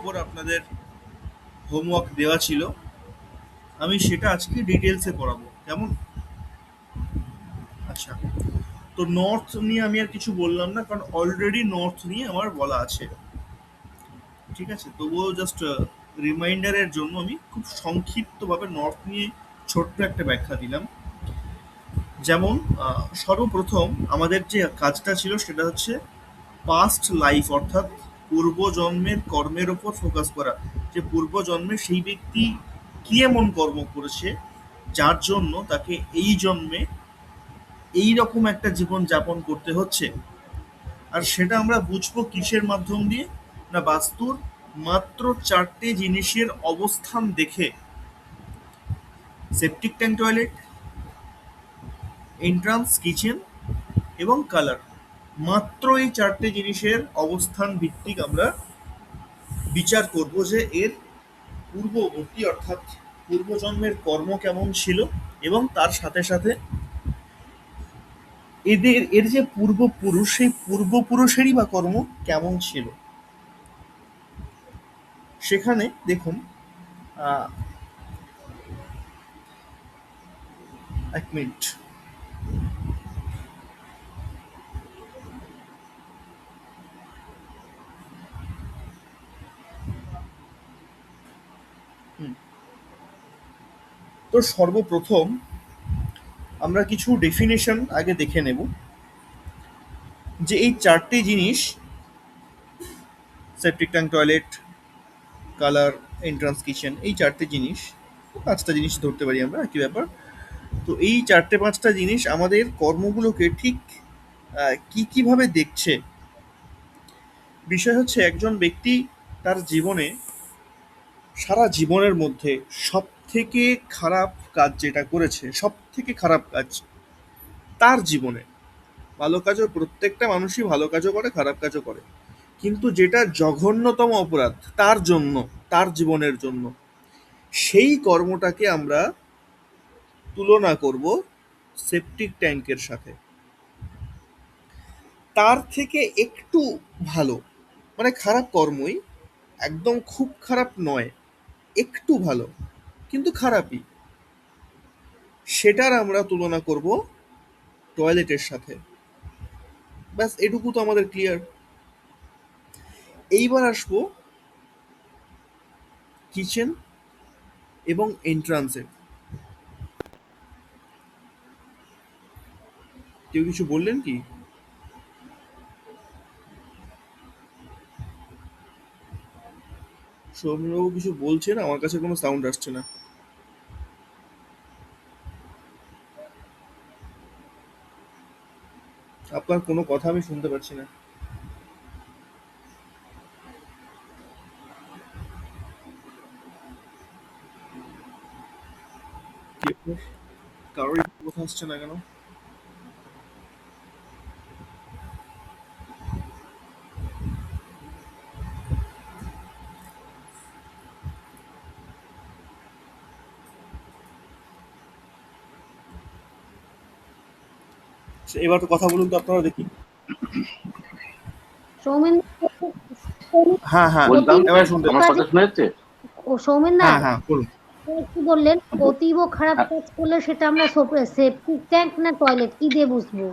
উপর আপনাদের হোমওয়ার্ক দেওয়া ছিল, আমি সেটা আজকে ডিটেলসে পড়াবো, কেমন? আচ্ছা, তো নর্থ নিয়ে আমি আর কিছু বললাম না, কারণ অলরেডি নর্থ নিয়ে আমার বলা আছে। ঠিক আছে, তবুও জাস্ট রিমাইন্ডারের জন্য আমি খুব সংক্ষিপ্তভাবে নর্থ নিয়ে ছোট্ট একটা ব্যাখ্যা দিলাম। যেমন সর্বপ্রথম আমাদের যে কাজটা ছিল সেটা হচ্ছে পাস্ট লাইফ, অর্থাৎ পূর্বজন্মের কর্মের ওপর ফোকাস করা, যে পূর্বজন্মে সেই ব্যক্তি কি এমন কর্ম করেছে যার জন্য তাকে এই জন্মে এই রকম একটা জীবন যাপন করতে হচ্ছে। আর সেটা আমরা বুঝবো কিসের মাধ্যম দিয়ে? না, বাস্তুর মাত্র চারটে জিনিসের অবস্থান দেখে। Septic tank, toilet, entrance, kitchen এবং কালার। মাত্র এই চারটে জিনিসের অবস্থান ভিত্তিক আমরা বিচার করব যে এর পূর্ববর্তী অর্থাৎ পূর্বজন্মের কর্ম কেমন ছিল, এবং তার সাথে সাথে এর যে পূর্বপুরুষ, সেই পূর্বপুরুষেরই বা কর্ম কেমন ছিল। সেখানে দেখুন, আহ, এক মিনিট। তো সর্বপ্রথম আমরা কিছু ডেফিনেশন আগে দেখে নেব, যে এই চারটি জিনিস, septic tank, toilet, colour, entrance, kitchen, এই চারটে জিনিস, পাঁচটা জিনিস ধরতে পারি আমরা, একই ব্যাপার। তো এই চারটে পাঁচটা জিনিস আমাদের কর্মগুলোকে ঠিক কি কিভাবে দেখছে। বিষয় হচ্ছে, একজন ব্যক্তি তার জীবনে, সারা জীবনের মধ্যে সব থেকে খারাপ কাজ যেটা করেছে, সব থেকে খারাপ কাজ তার জীবনে, ভালো কাজও প্রত্যেকটা মানুষই ভালো কাজও করে, খারাপ কাজও করে, কিন্তু যেটা জঘন্যতম অপরাধ তার জন্য, তার জীবনের জন্য, সেই কর্মটাকে আমরা তুলনা করব সেপটিক ট্যাঙ্কের সাথে। তার থেকে একটু ভালো, মানে খারাপ কর্মই, একদম খুব খারাপ নয়, একটু ভালো কিন্তু খারাপই, সেটার আমরা তুলনা করব টয়লেটের সাথে। ব্যাস, এটুকু তো আমাদের ক্লিয়ার। এইবার আসবো কিচেন এবং এন্ট্রান্সে। কেউ কিছু বললেন কি? সৌম্যবাবু কিছু বলছেন, আমার কাছে কোনো সাউন্ড আসছে না। আপনার কোনো কথা আমি শুনতে পাচ্ছি না। কি আপনার কারোরই কথা আসছে না কেন? এবার তো কথা বলুন তো আপনারা, দেখি। সৌমেন হ্যাঁ হ্যাঁ, বললাম এবার শুনতে আমার কথা শোনা যাচ্ছে? ও সৌমেন দা, হ্যাঁ হ্যাঁ, বলুন। কি বললেন? অতীব খারাপ হ্যাঁ, কাজ করলে সেটা আমরা সেপটিক ট্যাঙ্ক না টয়লেট কি দিয়ে বুঝবো?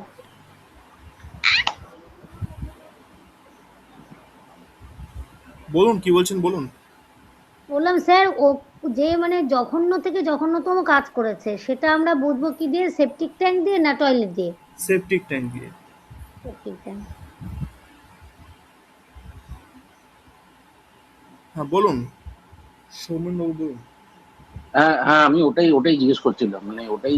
বলুন, কি বলছেন বলুন। বললাম স্যার, ও যে মানে জঘন্য থেকে জঘন্যতম কাজ করেছে সেটা আমরা বুঝবো কি দিয়ে? সেপটিক ট্যাঙ্ক দিয়ে না টয়লেট দিয়ে? সেপটিক ট্যাঙ্ক দিয়ে। Septic tank. হ্যাঁ বলুন, সৌমেনবাবু বলুন। হ্যাঁ হ্যাঁ, আমি ওটাই ওটাই জিজ্ঞেস করছিলাম, মানে ওটাই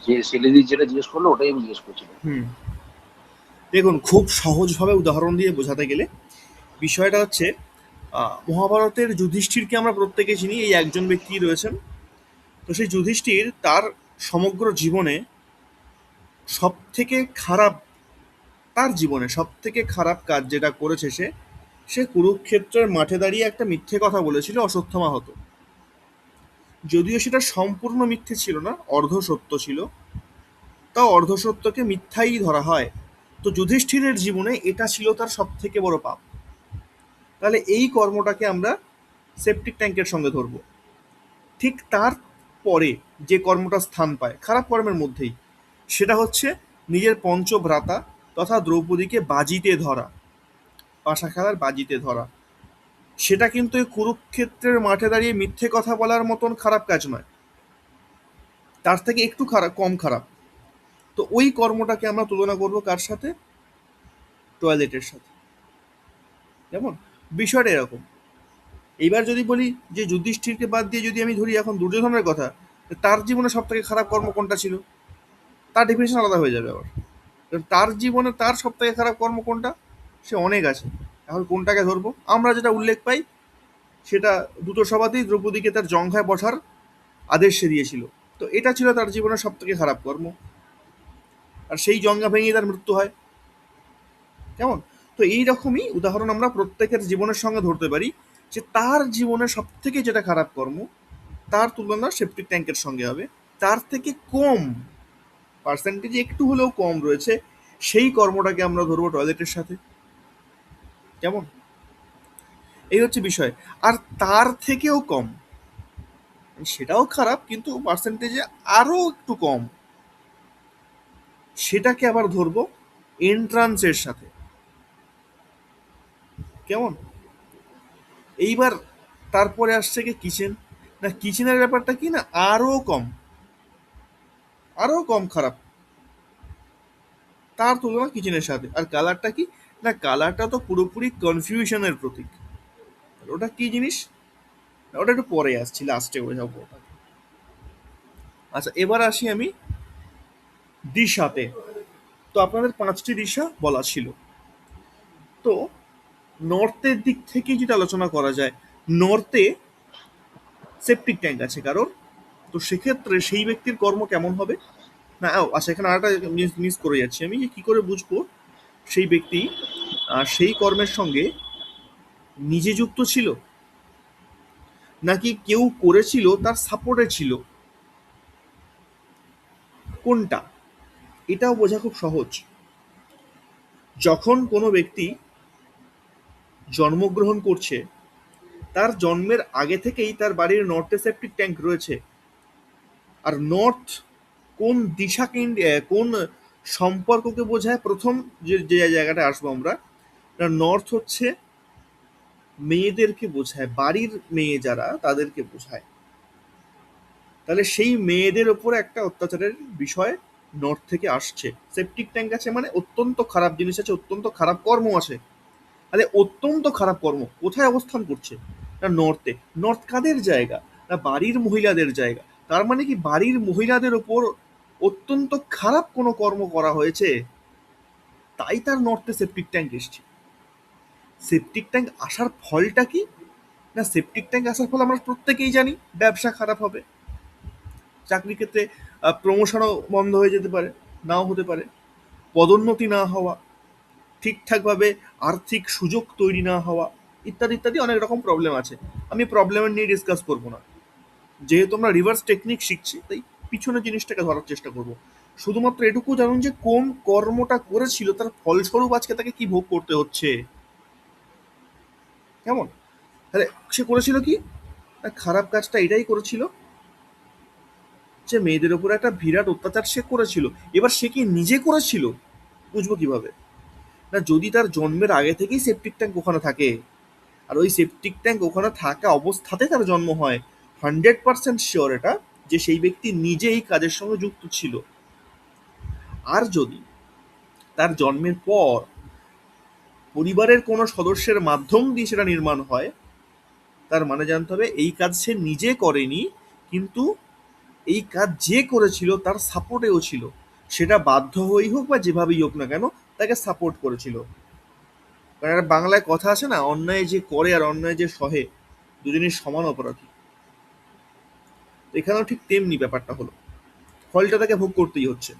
যে শেলিদি যেটা জিজ্ঞেস করলো ওটাই আমি জিজ্ঞেস করছিলাম। হুম, দেখুন, খুব সহজভাবে উদাহরণ দিয়ে বোঝাতে গেলে বিষয়টা হচ্ছে, মহাভারতের যুধিষ্ঠিরকে আমরা প্রত্যেকে চিনি, এই একজন ব্যক্তি রয়েছেন। তো সেই যুধিষ্ঠির তার সমগ্র জীবনে সব থেকে খারাপ, তার জীবনে সব থেকে খারাপ কাজ যেটা করেছে, সে সে কুরুক্ষেত্রের মাঠে দাঁড়িয়ে একটা মিথ্যে কথা বলেছিল অশ্বত্থামা হত। যদিও সেটা সম্পূর্ণ মিথ্যে ছিল না, অর্ধ সত্য ছিল, তাও অর্ধ সত্যকে মিথ্যাই ধরা হয়। তো যুধিষ্ঠিরের জীবনে এটা ছিল তার সব থেকে বড় পাপ। তাহলে এই কর্মটাকে আমরা সেপটিক ট্যাঙ্কের সঙ্গে ধরবো। ঠিক তার পরে যে কর্মটা স্থান পায় খারাপ কর্মের মধ্যেই, সেটা হচ্ছে নিজের পঞ্চভ্রাতা তথা দ্রৌপদীকে বাজিতে ধরা, পাশা খেলার বাজিতে ধরা। সেটা কিন্তু এই কুরুক্ষেত্রের মাঠে দাঁড়িয়ে মিথ্যে কথা বলার মতন খারাপ কাজ নয়, তার থেকে একটু খারাপ, কম খারাপ। তো ওই কর্মটাকে আমরা তুলনা করবো কার সাথে? টয়লেটের সাথে। যেমন বিষয়টা এরকম। এইবার যদি বলি যে যুধিষ্ঠিরকে বাদ দিয়ে যদি আমি ধরি এখন দুর্যোধনের কথা, তার জীবনে সব থেকে খারাপ কর্ম কোনটা ছিল, তার ডেফিনেশন আলাদা হয়ে যাবে আবার। কারণ তার জীবনে তার সব থেকে খারাপ কর্ম কোনটা, সে অনেক আছে। এখন কোনটাকে ধরবো? আমরা যেটা উল্লেখ পাই সেটা দুটো সভাতেই দ্রৌপদীকে তার জঙ্ঘায় বসার আদেশ সে দিয়েছিল। তো এটা ছিল তার জীবনের সব থেকে খারাপ কর্ম, আর সেই জঙ্ঘা ভেঙে তার মৃত্যু হয়। কেমন? তো এই রকমই উদাহরণ আমরা প্রত্যেকের জীবনের সঙ্গে ধরতে পারি, যে তার জীবনে সব থেকে যেটা খারাপ কর্ম তার তুলনা সেপটিক ট্যাঙ্কের সঙ্গে হবে, তার থেকে কম পার্সেন্টেজ একটু হলেও কম রয়েছে সেই কর্মটাকে আমরা ধরবো টয়লেটের সাথে। কেমন? এই হচ্ছে বিষয়। আর তার থেকেও কম, সেটাও খারাপ কিন্তু পার্সেন্টেজে আরো একটু কম, সেটাকে আবার ধরবো এন্ট্রান্সের সাথে। কেমন? এইবার তারপরে আসছে কি কিচেন। না, কিচেনের ব্যাপারটা কি না, আরো কম, আরো কম খারাপ তার তুলনা কিচেনের সাথে। আর কালারটা কি না, কালারটা তো পুরোপুরি কনফিউশনের প্রতীক। আর ওটা কি জিনিস, ওটা একটু পরে আসছি, লাস্টে বোঝাবো ওটা। আচ্ছা, এবার আসি আমি দিশাতে। তো আপনাদের 5টি দিশা বলা ছিল। তো নর্থের দিক থেকে যদি আলোচনা করা যায়, নর্থে সেপটিক ট্যাঙ্ক আছে কারণ, তো সেক্ষেত্রে সেই ব্যক্তির কর্ম কেমন হবে না, আচ্ছা এখানে আরেকটা মিস করে যাচ্ছি আমি, যে কি করে বুঝবো সেই ব্যক্তি সেই কর্মের সঙ্গে নিজে যুক্ত ছিল নাকি কেউ করেছিল তার সাপোর্টে ছিল, কোনটা, এটাও বোঝা খুব সহজ। যখন কোনো ব্যক্তি জন্মগ্রহণ করছে, তার জন্মের আগে থেকেই তার বাড়ির নর্থে সেপটিক ট্যাঙ্ক রয়েছে। আর নর্থ কোন দিশাকে কোন সম্পর্ককে বোঝায়, প্রথম যে যে জায়গাটা আসবো আমরা, নর্থ হচ্ছে মেয়েদেরকে বোঝায়, বাড়ির মেয়ে যারা তাদেরকে বোঝায়। তাহলে সেই মেয়েদের ওপর একটা অত্যাচারের বিষয় নর্থ থেকে আসছে। সেপটিক ট্যাঙ্ক আছে মানে অত্যন্ত খারাপ জিনিস আছে, অত্যন্ত খারাপ কর্ম আছে। তাহলে অত্যন্ত খারাপ কর্ম কোথায় অবস্থান করছে না, নর্থে। নর্থ কাদের জায়গা না, বাড়ির মহিলাদের জায়গা। তার মানে কি বাড়ির মহিলাদের ওপর অত্যন্ত খারাপ কোনো কর্ম করা হয়েছে, তাই তার নর্থে সেপটিক ট্যাঙ্ক এসছে। সেপটিক ট্যাঙ্ক আসার ফলটা কি না, সেপটিক ট্যাঙ্ক আসার ফল আমরা প্রত্যেকেই জানি, ব্যবসা খারাপ হবে, চাকরির ক্ষেত্রে প্রমোশনও বন্ধ হয়ে যেতে পারে, নাও হতে পারে, পদোন্নতি না হওয়া, ঠিকঠাকভাবে আর্থিক সুযোগ তৈরি না হওয়া, ইত্যাদি ইত্যাদি অনেক রকম প্রবলেম আছে। আমি প্রবলেমের নিয়ে ডিসকাস করবো না, যেহেতু আমরা রিভার্স টেকনিক শিখছি তাই পিছনের জিনিসটাকে ধরার চেষ্টা করব। শুধুমাত্র এটুকু জানুন যে কোন কর্মটা করেছিল তার ফলস্বরূপ আজকে তাকে কি ভোগ করতে হচ্ছে। কেমন? তাহলে সে করেছিল কি না, খারাপ কাজটা এটাই করেছিল যে মেয়েদের উপর একটা বিরাট অত্যাচার সে করেছিল। এবার সে কি নিজে করেছিল, বুঝবো কিভাবে না, যদি তার জন্মের আগে থেকেই সেপটিক ট্যাঙ্ক ওখানে থাকে, আর ওই সেপটিক ট্যাঙ্ক ওখানে থাকা অবস্থাতে তার জন্ম হয়, 100% শিওর এটা যে সেই ব্যক্তি নিজে এই কাজের সঙ্গে যুক্ত ছিল। আর যদি তার জন্মের পর পরিবারের কোনো সদস্যের মাধ্যম দিয়ে সেটা নির্মাণ হয়, তার মানে জানতে হবে এই কাজ সে নিজে করেনি, কিন্তু এই কাজ যে করেছিল তার সাপোর্টেও ছিল। সেটা বাধ্য হয়েই হোক বা যেভাবেই হোক না কেন, তাকে সাপোর্ট করেছিল। কারণ একটা বাংলায় কথা আছে না, অন্যায় যে করে আর অন্যায় যে সহে দুজনই সমান অপরাধী। এখানেও ঠিক তেমনি ব্যাপারটা হলো, ফলটা তাকে ভোগ করতেই হচ্ছে।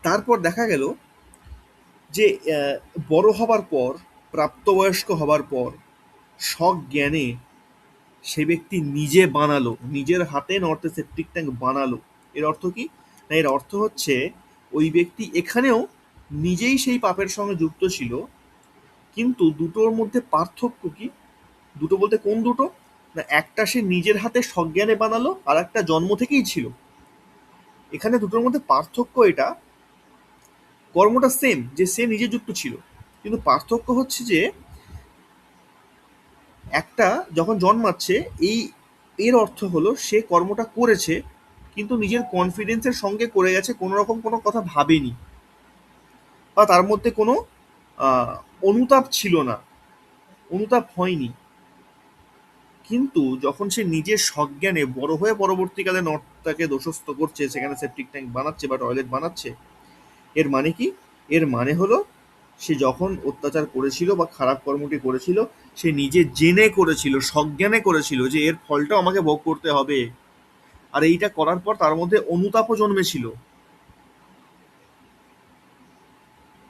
তারপর দেখা গেল যে বড় হবার পর, প্রাপ্তবয়স্ক হবার পর সজ্ঞানে সে ব্যক্তি নিজে বানালো, নিজের হাতে নর্থে সেপটিক ট্যাঙ্ক বানালো। এর অর্থ কি না, এর অর্থ হচ্ছে ওই ব্যক্তি এখানেও নিজেই সেই পাপের সঙ্গে যুক্ত ছিল, কিন্তু দুটোর মধ্যে পার্থক্য কি দুটো বলতে কোন দুটো? না, একটা সে নিজের হাতে সজ্ঞানে বানালো, আর একটা জন্ম থেকেই ছিল। এখানে দুটোর মধ্যে পার্থক্য এটা, কর্মটা সেম, যে সে নিজে যুক্ত ছিল, কিন্তু পার্থক্য হচ্ছে যে একটা যখন জন্মাচ্ছে, এই এর অর্থ হলো সে কর্মটা করেছে, কিন্তু নিজের কনফিডেন্সের সঙ্গে করে গেছে, কোনো রকম কোনো কথা ভাবেনি, বা তার মধ্যে কোনো আহ, অনুতাপ ছিল না, অনুতাপ হয়নি। কিন্তু যখন সে নিজের সজ্ঞানে বড় হয়ে পরবর্তীকালে নর্থটাকে দোষস্থ করছে, সেখানে সেপটিক ট্যাঙ্ক বানাচ্ছে বা টয়লেট বানাচ্ছে, এর মানে কি? এর মানে হলো সে যখন অত্যাচার করেছিল বা খারাপ কর্মটি করেছিল, সে নিজে জেনে করেছিল, সজ্ঞানে করেছিল যে এর ফলটা আমাকে ভোগ করতে হবে। আর এইটা করার পর তার মধ্যে অনুতাপও জন্মেছিল।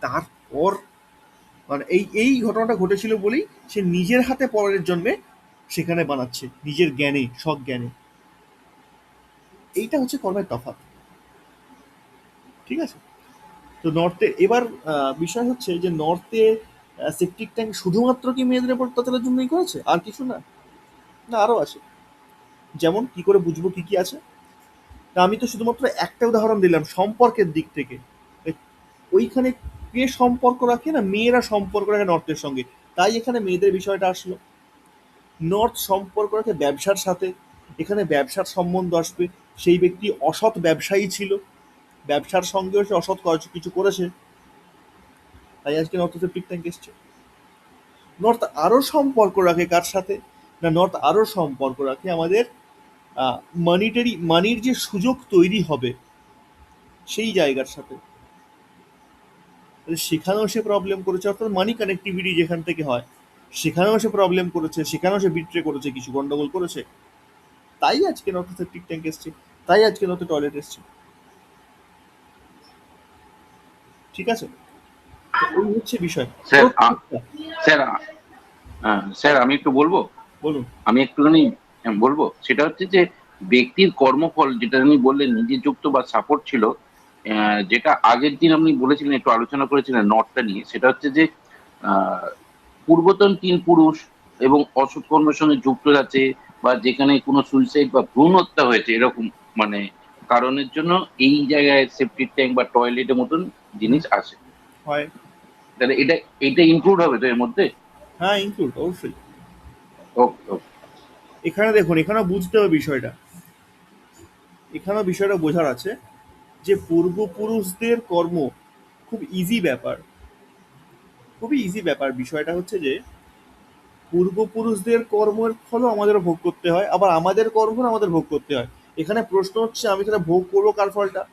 তারপর মানে এই এই ঘটনাটা ঘটেছিল বলেই সে নিজের হাতে পরের জন্মে সেখানে বানাচ্ছে, নিজের জ্ঞানে, সজ্ঞানে। এইটা হচ্ছে কর্মের তফাৎ। ঠিক আছে? তো নর্থে এবার বিষয় হচ্ছে যে নর্থে সেপটিক ট্যাঙ্ক শুধুমাত্র কি মেয়েদের উপর অত্যাচারের জন্যই করেছে, আর কিছু না? না, আরো আছে। যেমন কি করে বুঝবো কি কি আছে? তা আমি তো শুধুমাত্র একটা উদাহরণ দিলাম সম্পর্কের দিক থেকে। ওইখানে কে সম্পর্ক রাখে? না, মেয়েরা সম্পর্ক রাখে নর্থের সঙ্গে। তাই এখানে মেয়েদের বিষয়টা আসলো। নর্থ সম্পর্ক রাখে ব্যবসার সাথে, এখানে ব্যবসার সম্বন্ধ আসবে। সেই ব্যক্তি অসৎ ব্যবসায়ী ছিল, ব্যবসার সঙ্গেও সে অসৎ কিছু করেছে, তাই আজকে নর্থ সেপটিক ট্যাঙ্ক এসছে। নর্থ আরো সম্পর্ক রাখে কার সাথে? না, নর্থ আরো সম্পর্ক রাখে আমাদের মানির যে সুযোগ তৈরি হবে সেই জায়গার সাথে। তাহলে সেখানেও সে প্রবলেম করেছে, অর্থাৎ মানি কানেক্টিভিটি যেখান থেকে হয় সেখানেও সে প্রবলেম করেছে, সেখানেও সে বিট্রে করেছে, কিছু গন্ডগোল করেছে। তাই আজকে নর্থ সেপটিক ট্যাঙ্ক এসছে, তাই আজকে নর্থ টয়লেট এসছে। ঠিক আছে? তো এই হচ্ছে বিষয়। স্যার প্রত্যেকটা। স্যার স্যার আমি একটু বলবো, বলুন। আমি একটুখানি বলবো, সেটা হচ্ছে যে ব্যক্তির কর্মফল যেটা আপনি বললেন নিজে যুক্ত বা সাপোর্ট ছিল, যেটা আগের দিন আপনি বলেছিলেন, একটু আলোচনা করেছিলেন নর্থটা নিয়ে, সেটা হচ্ছে যে আহ, পূর্বতন তিন পুরুষ এবং অসৎ কর্মের সঙ্গে যুক্ত আছে, বা যেখানে কোনো সুইসাইড বা ভ্রূণ হত্যা হয়েছে এরকম মানে কারণের জন্য এই জায়গায় সেপটিক ট্যাঙ্ক বা টয়লেটের মতন জিনিস আসে। হয়। তাহলে এটা এটা ইনক্লুড হবে তো এর মধ্যে? হ্যাঁ, ইনক্লুড, অবশ্যই। ওকে ওকে। এখানে দেখুন, এখানেও বুঝতে হবে বিষয়টা, এখানেও বিষয়টা বোঝার আছে যে পূর্বপুরুষদের কর্ম খুব ইজি ব্যাপার, খুবই ইজি ব্যাপার। বিষয়টা হচ্ছে যে পূর্বপুরুষদের কর্মের ফলও আমাদের ভোগ করতে হয়, আবার আমাদের কর্ম আমাদের ভোগ করতে হয়। এখানে প্রশ্ন হচ্ছে আমি তাহলে ভোগ করবো কার ফলটা?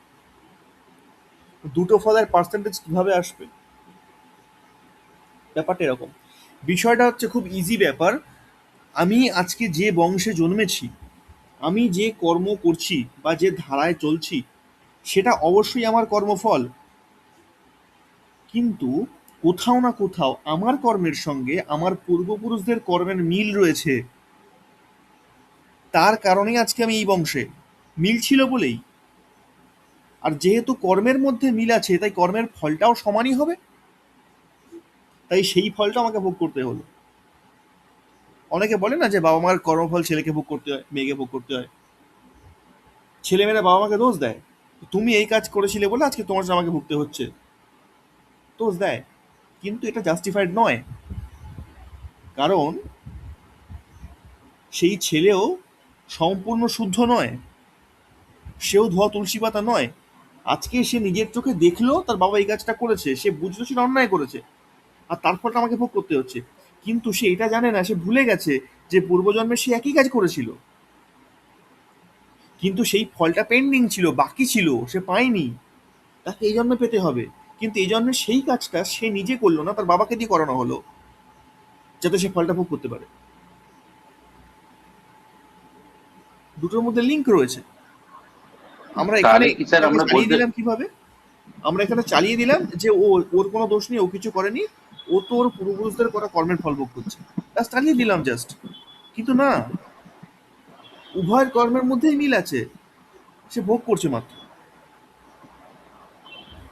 দুটো ফলের পার্সেন্টেজ কিভাবে আসবে? ব্যাপারটা এরকম। বিষয়টা হচ্ছে খুব ইজি ব্যাপার। আমি আজকে যে বংশে জন্মেছি, আমি যে কর্ম করছি বা যে ধারায় চলছি, সেটা অবশ্যই আমার কর্মফল। কিন্তু কোথাও না কোথাও আমার কর্মের সঙ্গে আমার পূর্বপুরুষদের কর্মের মিল রয়েছে। তার কারণেই আজকে আমি এই বংশে, মিল ছিল বলেই। আর যেহেতু কর্মের মধ্যে মিল আছে, তাই কর্মের ফলটাও সমানই হবে। তাই সেই ফলটা আমাকে ভোগ করতে হলো। অনেকে বলে না যে বাবা মার কর্মফল ছেলেকে ভোগ করতে হয়, মেয়েকে ভোগ করতে হয়। ছেলেমেয়েরা বাবা মাকে দোষ দেয়, তুমি এই কাজ করেছিলে বলে আজকে তোমার সাথে আমাকে ভুগতে হচ্ছে, দোষ দেয়। কিন্তু এটা জাস্টিফাইড নয়, কারণ সেই ছেলেও সম্পূর্ণ শুদ্ধ নয়, সেও ধোয়া তুলসী পাতা নয়। আজকে সে নিজের চোখে দেখলো তার বাবা এই কাজটা করেছে, সে বুঝলো সেটা অন্যায় করেছে, আর তার ফলটা আমাকে ভোগ করতে হচ্ছে। কিন্তু সে এটা জানে না, সে ভুলে গেছে যে পূর্বজন্মে সে একই কাজ করেছিল, কিন্তু সেই ফলটা পেন্ডিং ছিল, বাকি ছিল, সে পায়নি। তাকে এই জন্মে পেতে হবে। কিন্তু এই জন্মে সেই কাজটা সে নিজে করলো না, তার বাবাকে দিয়ে করানো হলো, যাতে সে ফলটা ভোগ করতে পারে। দুটোর মধ্যে লিঙ্ক রয়েছে। আমরা এখানে তাহলে কি স্যার এটাকে আমরা চালিয়ে বলতে, দিলাম কিভাবে? আমরা এখানে চালিয়ে দিলাম যে ওর কোনো দোষ নেই, ও কিছু করেনি, ও তো ওর পূর্বপুরুষদের করা কর্মের ফল ভোগ করছে, জাস্ট চালিয়ে দিলাম জাস্ট। কিন্তু না, উভয়ের কর্মের মধ্যেই মিল আছে, সে ভোগ করছে মাত্র।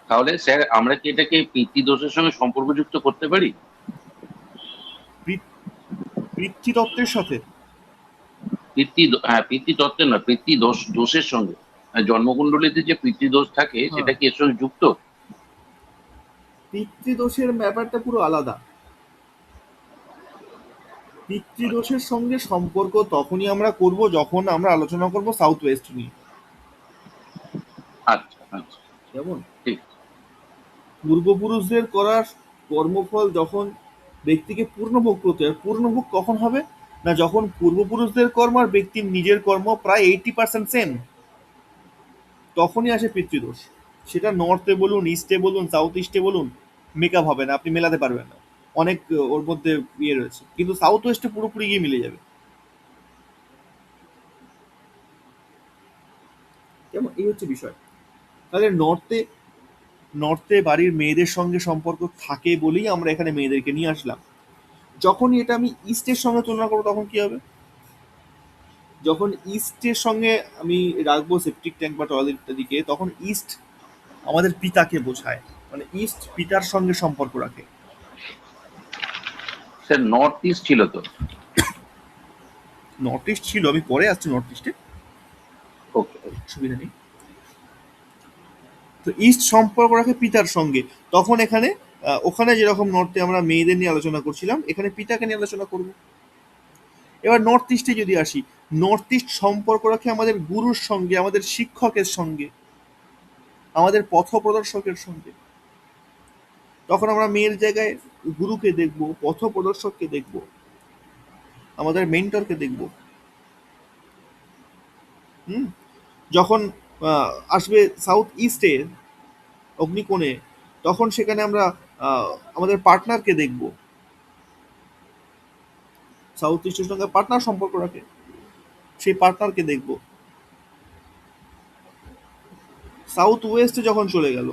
তাহলে স্যার আমরা কি এটাকে পিতৃদোষের সঙ্গে সম্পর্কযুক্ত করতে পারি? পিতৃতত্ত্বের সাথে হ্যাঁ, পিতৃতত্ত্বের না, দোষের সঙ্গে। জন্মকুণ্ডলীতে যে পিতৃদোষ থাকে হ্যাঁ, সেটা কি এর সঙ্গে যুক্ত? পিতৃদোষের ব্যাপারটা পুরো আলাদা। পিতৃদোষের সঙ্গে সম্পর্ক তখনই আমরা করব যখন আমরা আলোচনা করব সাউথ ওয়েস্ট নিয়ে। আচ্ছা আচ্ছা, যেমন ঠিক। পূর্বপুরুষদের করার কর্মফল যখন ব্যক্তিকে পূর্ণভোগ করতে হয়, পূর্ণভোগ কখন হবে? না, যখন পূর্বপুরুষদের কর্ম আর ব্যক্তির নিজের কর্ম প্রায় 80% সেম, তখনই আসে পিতৃদোষ। সেটা নর্থে বলুন, ইস্টে বলুন, সাউথ ইস্টে বলুন, মেকআপ হবে না, আপনি মেলাতে পারবেন না। অনেক ওর মধ্যে ইয়ে রয়েছে, কিন্তু সাউথ ওয়েস্টে পুরোপুরি গিয়ে মিলে যাবে। কেমন, এই হচ্ছে বিষয়। তাহলে নর্থে বাড়ির মেয়েদের সঙ্গে সম্পর্ক থাকে বলেই আমরা এখানে মেয়েদেরকে নিয়ে আসলাম। যখনই এটা আমি ইস্টের সঙ্গে তুলনা করবো তখন কি হবে? যখন ইস্টের সঙ্গে আমি রাখবো সেপটিক ট্যাঙ্ক বা টয়লেট ইত্যাদিকে, তখন ইস্ট আমাদের পিতাকে বোঝায়, মানে ইস্ট পিতার সঙ্গে সম্পর্ক রাখে। স্যার, নর্থ ইস্ট ছিল তো? নর্থ ইস্ট ছিল, আমি পরে আসছি নর্থ ইস্টে, ওকে। সুবিধা নেই। তো ইস্ট সম্পর্ক রাখে পিতার সঙ্গে, তখন এখানে ওখানে যেরকম নর্থে আমরা মেয়েদের নিয়ে আলোচনা করছিলাম, এখানে পিতাকে নিয়ে আলোচনা করব। এবার নর্থ ইস্টে যদি আসি, নর্থ ইস্ট সম্পর্ক রাখে আমাদের গুরুর সঙ্গে, আমাদের শিক্ষকের সঙ্গে, আমাদের পথপ্রদর্শকের সঙ্গে। তখন আমরা মেয়ের জায়গায় গুরুকে দেখব, পথপ্রদর্শককে দেখব, আমাদের মেন্টরকে দেখব। হুম। যখন আসবে সাউথ ইস্টে, অগ্নিকোণে, তখন সেখানে আমরা আমাদের পার্টনারকে দেখব। সাউথ ইস্টের সঙ্গে পার্টনার সম্পর্ক রাখে, সেই পার্টনারকে দেখব। সাউথ ওয়েস্টে যখন চলে গেল,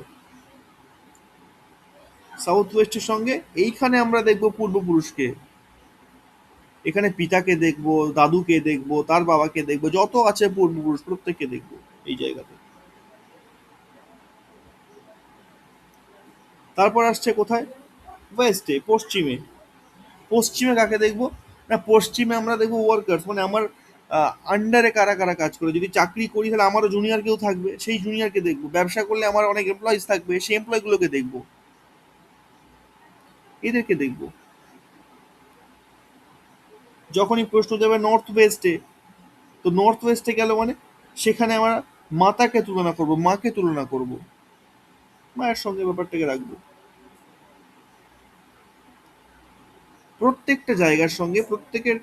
সাউথ ওয়েস্টের সঙ্গে এইখানে আমরা দেখব পূর্বপুরুষকে, এখানে পিতাকে দেখব, দাদুকে দেখব, তার বাবাকে দেখব, যত আছে পূর্বপুরুষ প্রত্যেককে দেখব এই জায়গাতে। তারপর আসছে কোথায়? ওয়েস্টে, পশ্চিমে। পশ্চিমে কাকে দেখবো? না, পশ্চিমে আমরা দেখবো ওয়ার্কার্স, মানে আমার আন্ডারে কারা কারা কাজ করে। যদি চাকরি করি তাহলে আমারও জুনিয়র কেউ থাকবে, সেই জুনিয়রকে দেখবো। ব্যবসা করলে আমার অনেক এমপ্লয়িজ থাকবে, সেই এমপ্লয়গুলোকে দেখবো, এদেরকে দেখবো। যখনই প্রশ্ন দেবে নর্থ ওয়েস্টে, তো নর্থ ওয়েস্টে গেল মানে সেখানে আমরা মাতাকে তুলনা করব, মাকে তুলনা করব, মায়ের সঙ্গে ব্যাপারটাকে রাখবো। প্রত্যেকটা জায়গার সঙ্গে প্রত্যেকের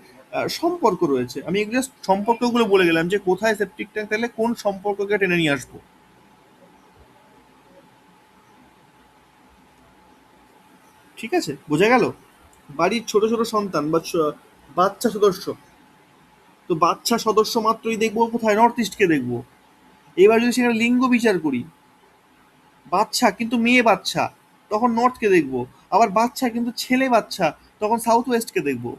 সম্পর্ক রয়েছে। আমি এগুলো সম্পর্কগুলো বলে গেলাম যে কোথায় সেপটিক ট্যাঙ্ক, তাহলে কোন সম্পর্ককে টেনে নিয়ে আসবো। ঠিক আছে, বোঝা গেল? বাড়ির ছোট ছোট সন্তান বা বাচ্চা সদস্য, তো বাচ্চা সদস্য মাত্রই দেখবো কোথায়? নর্থ ইস্টকে দেখবো। এবার যদি সেখানে লিঙ্গ বিচার করি, বাচ্চা কিন্তু মেয়ে বাচ্চা, তখন নর্থকে দেখবো। আবার বাচ্চা কিন্তু ছেলে বাচ্চা, তখন সাউথ ওয়েস্টকে দেখবো।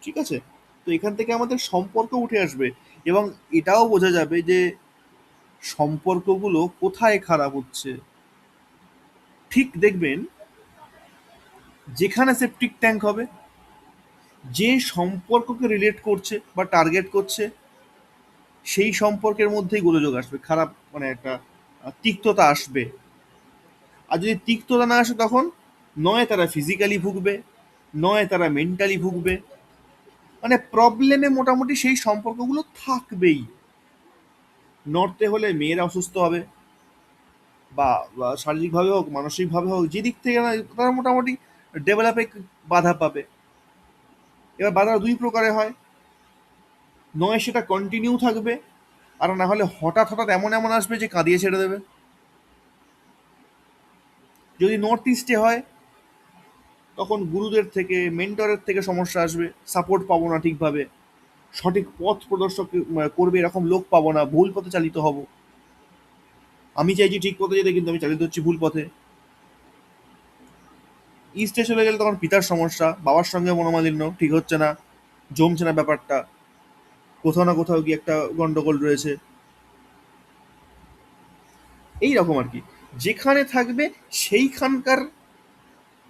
ঠিক আছে, তো এখান থেকে আমাদের সম্পর্ক উঠে আসবে, এবং এটাও বোঝা যাবে যে সম্পর্কগুলো কোথায় খারাপ হচ্ছে। ঠিক দেখবেন, যেখানে সেপটিক ট্যাঙ্ক হবে, যে সম্পর্ককে রিলেট করছে বা টার্গেট করছে, সেই সম্পর্কের মধ্যেই গোলযোগ আসবে, খারাপ মানে একটা তিক্ততা আসবে। আর যদি তিক্ততা না আসে, তখন নয় তারা ফিজিক্যালি ভুগবে, নয় তারা মেন্টালি ভুগবে, মানে প্রবলেমে মোটামুটি সেই সম্পর্কগুলো থাকবেই। নর্থে হলে মেয়েরা অসুস্থ হবে, বা শারীরিকভাবে হোক, মানসিকভাবে হোক, যে দিক থেকে না, তারা মোটামুটি ডেভেলপে বাধা পাবে। এবার বাধা দুই প্রকারে হয়, নয় সেটা কন্টিনিউ থাকবে, আর না হলে হঠাৎ হঠাৎ এমন এমন আসবে যে কাঁদিয়ে ছেড়ে দেবে। যদি নর্থ ইস্টে হয়, তখন গুরুদের থেকে, মেন্টরের থেকে সমস্যা আসবে, সাপোর্ট পাবো না ঠিকভাবে, সঠিক পথ প্রদর্শক করবে এরকম লোক পাবো না, ভুল পথে চালিত হব। আমি চাইছি ঠিক পথে যেতে, কিন্তু আমি চালিত হচ্ছি ভুল পথে। ইস্টে চলে গেলে তখন পিতার সমস্যা, বাবার সঙ্গে মনোমালিন্য, ঠিক হচ্ছে না, জমছে না ব্যাপারটা, কোথাও না কোথাও গিয়ে একটা গন্ডগোল রয়েছে, এই রকম আর কি। যেখানে থাকবে সেইখানকার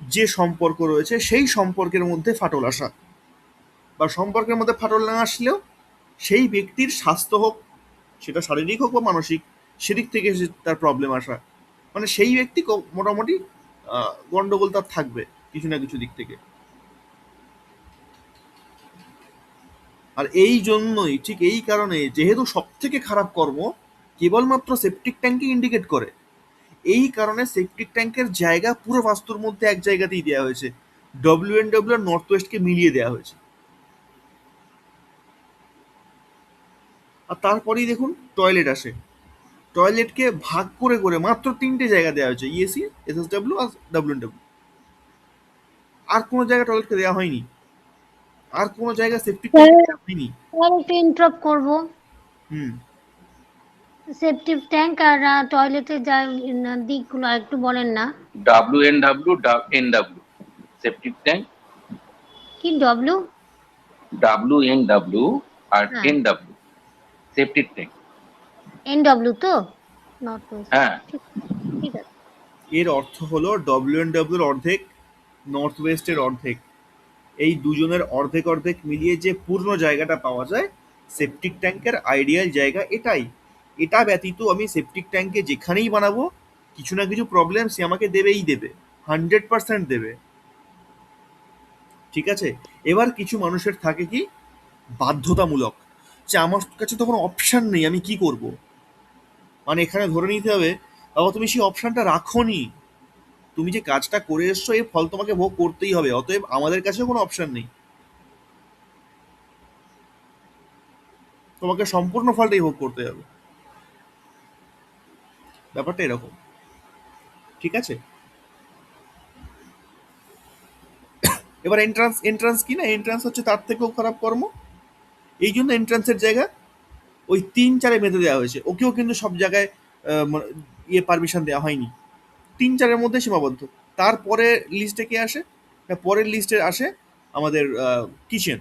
যে সম্পর্ক রয়েছে সেই সম্পর্কের মধ্যে ফাটল আসা, বা সম্পর্কের মধ্যে ফাটল না আসলেও সেই ব্যক্তির স্বাস্থ্য হোক, সেটা শারীরিক হোক বা মানসিক, সেদিক থেকে তার প্রবলেম আসা, মানে সেই ব্যক্তি মোটামুটি গন্ডগোল তার থাকবে কিছু না কিছু দিক থেকে। আর এই জন্যই, ঠিক এই কারণে, যেহেতু সব থেকে খারাপ কর্ম কেবলমাত্র সেপটিক ট্যাঙ্কে ইন্ডিকেট করে, এই কারণে সেপটিক ট্যাঙ্কের জায়গা পুরো বাস্তুর মধ্যে এক জায়গাতেই দেওয়া হয়েছে, ডব্লিউ আর নর্থ ওয়েস্টকে মিলিয়ে দেওয়া হয়েছে। আর তারপরেই দেখুন টয়লেট আসে, টয়লেটকে ভাগ করে করে মাত্র 3টে জায়গা দেওয়া হয়েছে, ইএসি, এসএসডব্লিউ আর ডব্লিউ। আর কোনো জায়গায় টয়লেটকে দেওয়া হয়নি, আর কোনো জায়গায় সেপটিক ট্যাঙ্ক দেওয়া হয়নি। স্যার একটু ইন্টারাপ্ট করবো, হুম। সেপটিক ট্যাঙ্ক আর টয়লেটের যা দিকগুলো একটু বলেন না। WNW সেপটিক ট্যাঙ্ক, কি ডব্লিউ? WNW আর হ্যাঁ, NW সেপটিক ট্যাঙ্ক। এনডব্লিউ তো, নর্থ ওয়েস্ট। হ্যাঁ, ঠিক আছে। এর অর্থ হলো ডব্লিউর অর্ধেক, নর্থ ওয়েস্টের অর্ধেক, এই দুজনের অর্ধেক অর্ধেক মিলিয়ে যে পূর্ণ জায়গাটা পাওয়া যায়, সেপটিক ট্যাঙ্কের আইডিয়াল জায়গা এটাই। এটা ব্যতীত আমি সেপটিক ট্যাঙ্কে যেখানেই বানাবো কিছু না কিছু প্রবলেম সে আমাকে দেবেই দেবে, 100% দেবে। ঠিক আছে, এবার কিছু মানুষের থাকে কি বাধ্যতামূলক, যে আমার কাছে তো কোনো অপশান নেই, আমি কি করব। মানে এখানে ধরে নিতে হবে, বাবা তুমি সেই অপশানটা রাখোনি, তুমি যে কাজটা করে এসছো এর ফল তোমাকে ভোগ করতেই হবে, অতএব আমাদের কাছেও কোনো অপশান নেই, তোমাকে সম্পূর্ণ ফলটাই ভোগ করতে হবে। ব্যাপারটা এরকম। ঠিক আছে, এবার এন্ট্রান্স, এন্ট্রান্স কি না, এন্ট্রান্স হচ্ছে তার থেকেও খারাপ কর্ম। এই জন্য এন্ট্রান্সের জায়গা ওই 3-4-এ বেঁধে দেওয়া হয়েছে, ওকেও কিন্তু সব জায়গায় পারমিশন দেওয়া হয়নি, 3-4-এর মধ্যে সীমাবদ্ধ। তারপরে লিস্টে কে আসে না, পরের লিস্টে আসে আমাদের কিচেন।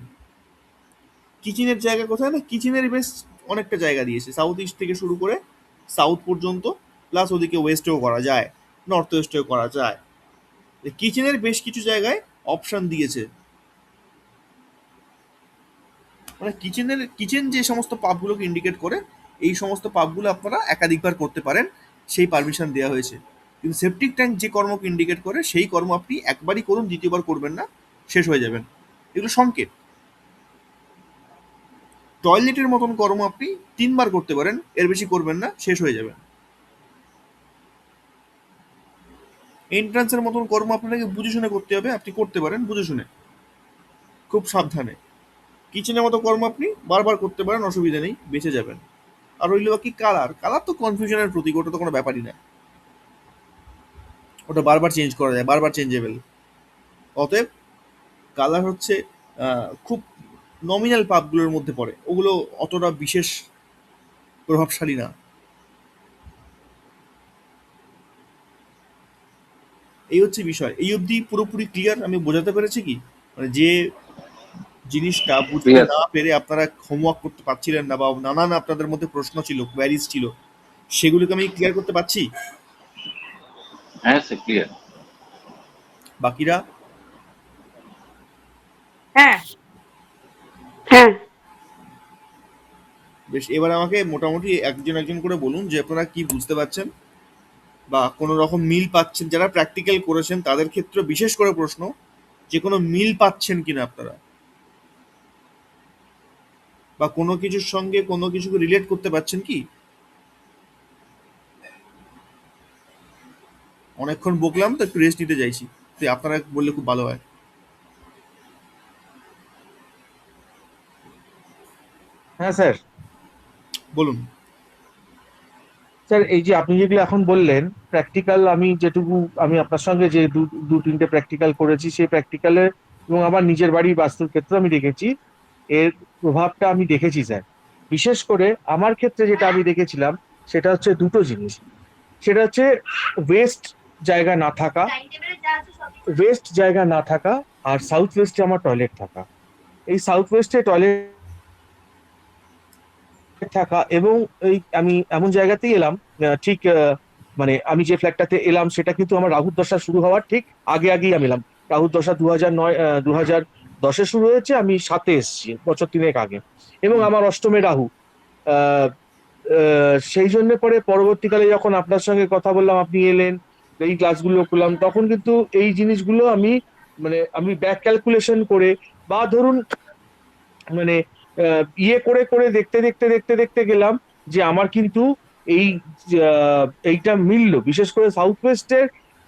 কিচেনের জায়গা কোথায় না, কিচেনের বেশ অনেকটা জায়গা দিয়েছে, সাউথ ইস্ট থেকে শুরু করে সাউথ পর্যন্ত, প্লাস ওদিকে ওয়েস্টেও করা যায়, নর্থ ওয়েস্টেও করা যায়। কিচেনের বেশ কিছু জায়গায় অপশন দিয়েছে, মানে কিচেন যে সমস্ত পাবগুলোকে ইন্ডিকেট করে, এই সমস্ত পাবগুলো আপনারা একাধিকবার করতে পারেন, সেই পারমিশন দেওয়া হয়েছে। কিন্তু সেপটিক ট্যাঙ্ক যে কর্মকে ইন্ডিকেট করে সেই কর্ম আপনি একবারই করুন, দ্বিতীয়বার করবেন না, শেষ হয়ে যাবেন। এগুলো সংকেত। টয়লেটের মতন কর্ম আপনি 3বার করতে পারেন, এর বেশি করবেন না, শেষ হয়ে যাবেন। এন্ট্রান্সের মতন কর্ম আপনাকে বুঝে শুনে করতে হবে, আপনি করতে পারেন বুঝে শুনে, খুব সাবধানে। কিচেনের মতো কর্ম আপনি বারবার করতে পারেন, অসুবিধা নেই, বেঁচে যাবেন। আর রইল বাকি কালার, কালার তো কনফিউশনের প্রতীক, ওটা তো কোনো ব্যাপারই না, ওটা বারবার চেঞ্জ করা যায়, বারবার চেঞ্জেবল। অতএব কালার হচ্ছে খুব নমিনাল পাবগুলোর মধ্যে পড়ে, ওগুলো অতটা বিশেষ প্রভাবশালী না। এই হচ্ছে বিষয়। এই অবধি পুরোপুরি ক্লিয়ার আমি বোঝাতে পেরেছি কি, মানে যে জিনিসটা বুঝতে ক্লিয়ার। না পেরে আপনারা হোমওয়ার্ক করতে পারছিলেন না, বা নানান আপনাদের মধ্যে প্রশ্ন ছিল, কোয়ারিজ ছিল, সেগুলোকে আমি ক্লিয়ার করতে পারছি। হ্যাঁ স্যার, ক্লিয়ার। বাকিরা হ্যাঁ হ্যাঁ বেশ, এবার আমাকে মোটামুটি একজন একজন করে বলুন যে আপনারা কি বুঝতে পারছেন, বা কোনো রকম মিল পাচ্ছেন। যারা প্র্যাকটিক্যাল করেছেন তাদের ক্ষেত্রে বিশেষ করে প্রশ্ন, যে কোনো মিল পাচ্ছেন কিনা আপনারা, বা কোনো কিছুর সঙ্গে কোনো কিছুকে রিলেট করতে পারছেন কি। অনেকক্ষণ বকলাম তো, একটু রেস্ট নিতে চাইছি, তো আপনারা বললে খুব ভালো হয়। হ্যাঁ স্যার। বলুন। স্যার এই যে আপনি যেগুলো এখন বললেন প্র্যাকটিক্যাল, আমি যেটুকু আমি আপনার সঙ্গে যে দু তিনটে প্র্যাকটিক্যাল করেছি সেই প্র্যাকটিক্যালে, এবং আমার নিজের বাড়ির বাস্তুর ক্ষেত্রে আমি দেখেছি এর প্রভাবটা আমি দেখেছি স্যার। বিশেষ করে আমার ক্ষেত্রে যেটা আমি দেখেছিলাম সেটা হচ্ছে দুটো জিনিস। সেটা হচ্ছে ওয়েস্ট জায়গা না থাকা, ওয়েস্ট জায়গা না থাকা, আর সাউথ ওয়েস্টে আমার টয়লেট থাকা। এই সাউথ ওয়েস্টে টয়লেট থাকা, এবং এই আমি এমন জায়গাতেই এলাম ঠিক মানে আমি যে ফ্ল্যাটটাতে এলাম সেটা কিন্তু আমার রাহুর দশা শুরু হওয়ার ঠিক আগেই আমি এলাম। রাহুর দশা 2010-এ শুরু হয়েছে, আমি 7-এ এসেছি বছর 3 আগে, এবং আমার অষ্টমে রাহু। আহ, সেই জন্য পরে পরবর্তীকালে যখন আপনার সঙ্গে কথা বললাম, আপনি এলেন, এই ক্লাসগুলো করলাম, তখন কিন্তু এই জিনিসগুলো আমি ব্যাক ক্যালকুলেশন করে, বা ধরুন মানে করে করে দেখতে দেখতে দেখতে দেখতে গেলাম যে আমার কিন্তু এই এইটা মিললো, বিশেষ করে সাউথ ওয়েস্টের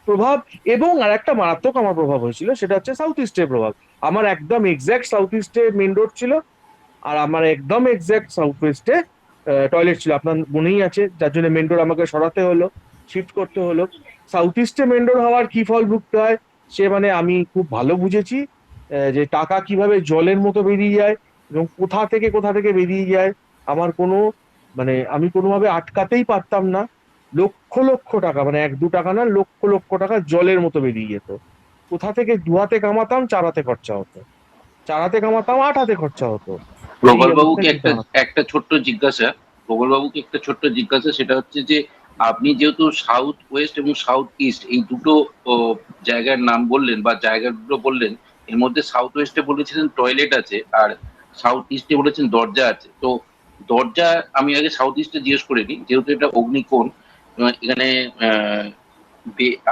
প্রভাব। এবং আর একটা মারাত্মক আমার প্রভাব হয়েছিল, সেটা হচ্ছে সাউথ ইস্টের প্রভাব। আমার একদম এক্স্যাক্ট সাউথ ইস্টে মেন রোড ছিল, আর আমার একদম এক্স্যাক্ট সাউথ ওয়েস্টে টয়লেট ছিল। আপনার মনেই আছে, যার জন্য মেন রোড আমাকে সরাতে হলো, শিফট করতে হলো। সাউথ ইস্টে মেন রোড হওয়ার কি ফল ভুগতে হয় সে আমি খুব ভালো বুঝেছি, যে টাকা কিভাবে জলের মতো বেরিয়ে যায় এবং কোথা থেকে বেরিয়ে যায় আমার কোনো আমি কোনোভাবে আটকাতেই পারতাম না। লক্ষ লক্ষ টাকা, 1-2 টাকা না, লক্ষ লক্ষ টাকা জলের মতো বেরিয়ে যেত। কোথা থেকে 2 হাতে কামাতাম, 4 হাতে খরচা হতো, 4 হাতে কামাতাম, 8 হাতে খরচা হতো। এই প্রবলবাবুকে অবস্থায় একটা যেতে হতো। একটা ছোট্ট জিজ্ঞাসা, প্রবলবাবুকে একটা ছোট্ট জিজ্ঞাসা, সেটা হচ্ছে যে আপনি যেহেতু সাউথ ওয়েস্ট এবং সাউথ ইস্ট এই দুটো ও, জায়গার নাম বললেন বা জায়গাগুলো বললেন, এর মধ্যে সাউথ ওয়েস্টে বলেছিলেন টয়লেট আছে, আর সাউথ ইস্টে বলেছেন দরজা আছে। তো দরজা আমি আগে সাউথ ইস্টে জিজ্ঞেস করে নিই, যেহেতু এটা অগ্নিকোণ। এখানে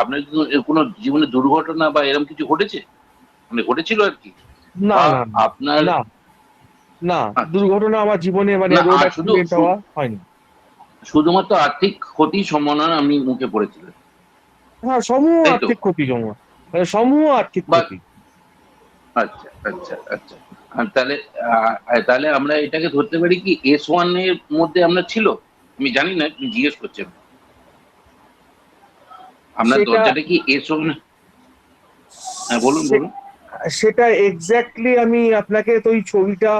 আপনার কি কোনো জীবনে দুর্ঘটনা বা এরকম কিছু ঘটেছে, ঘটেছিল আর কি, না বা না আপনার? না না, আচ্ছা। দুর্ঘটনা আমার জীবনে না, রোড আর শুধু অ্যাক্সিডেন্ট হওয়া হয়নি। শুধুমাত্র আর্থিক ক্ষতির সম্ভাবনা আপনি মুখে পড়েছিলেন, হ্যাঁ, সমূহ তাই তো? আর্থিক ক্ষতি জমা, সমূহ আর্থিক বা ক্ষতি। আচ্ছা, আচ্ছা, আচ্ছা। আর তাহলে আমরা এটাকে ধরতে পারি কি S1 এর মধ্যে আমরা ছিল? আমি জানি না, আপনি জিজ্ঞেস করছেন। আপনার সেটা দরজাটা কি S1? হ্যাঁ, বলুন সে- বলুন। সেটা এক্স্যাক্টলি আমি আপনাকে তো ওই ছবিটা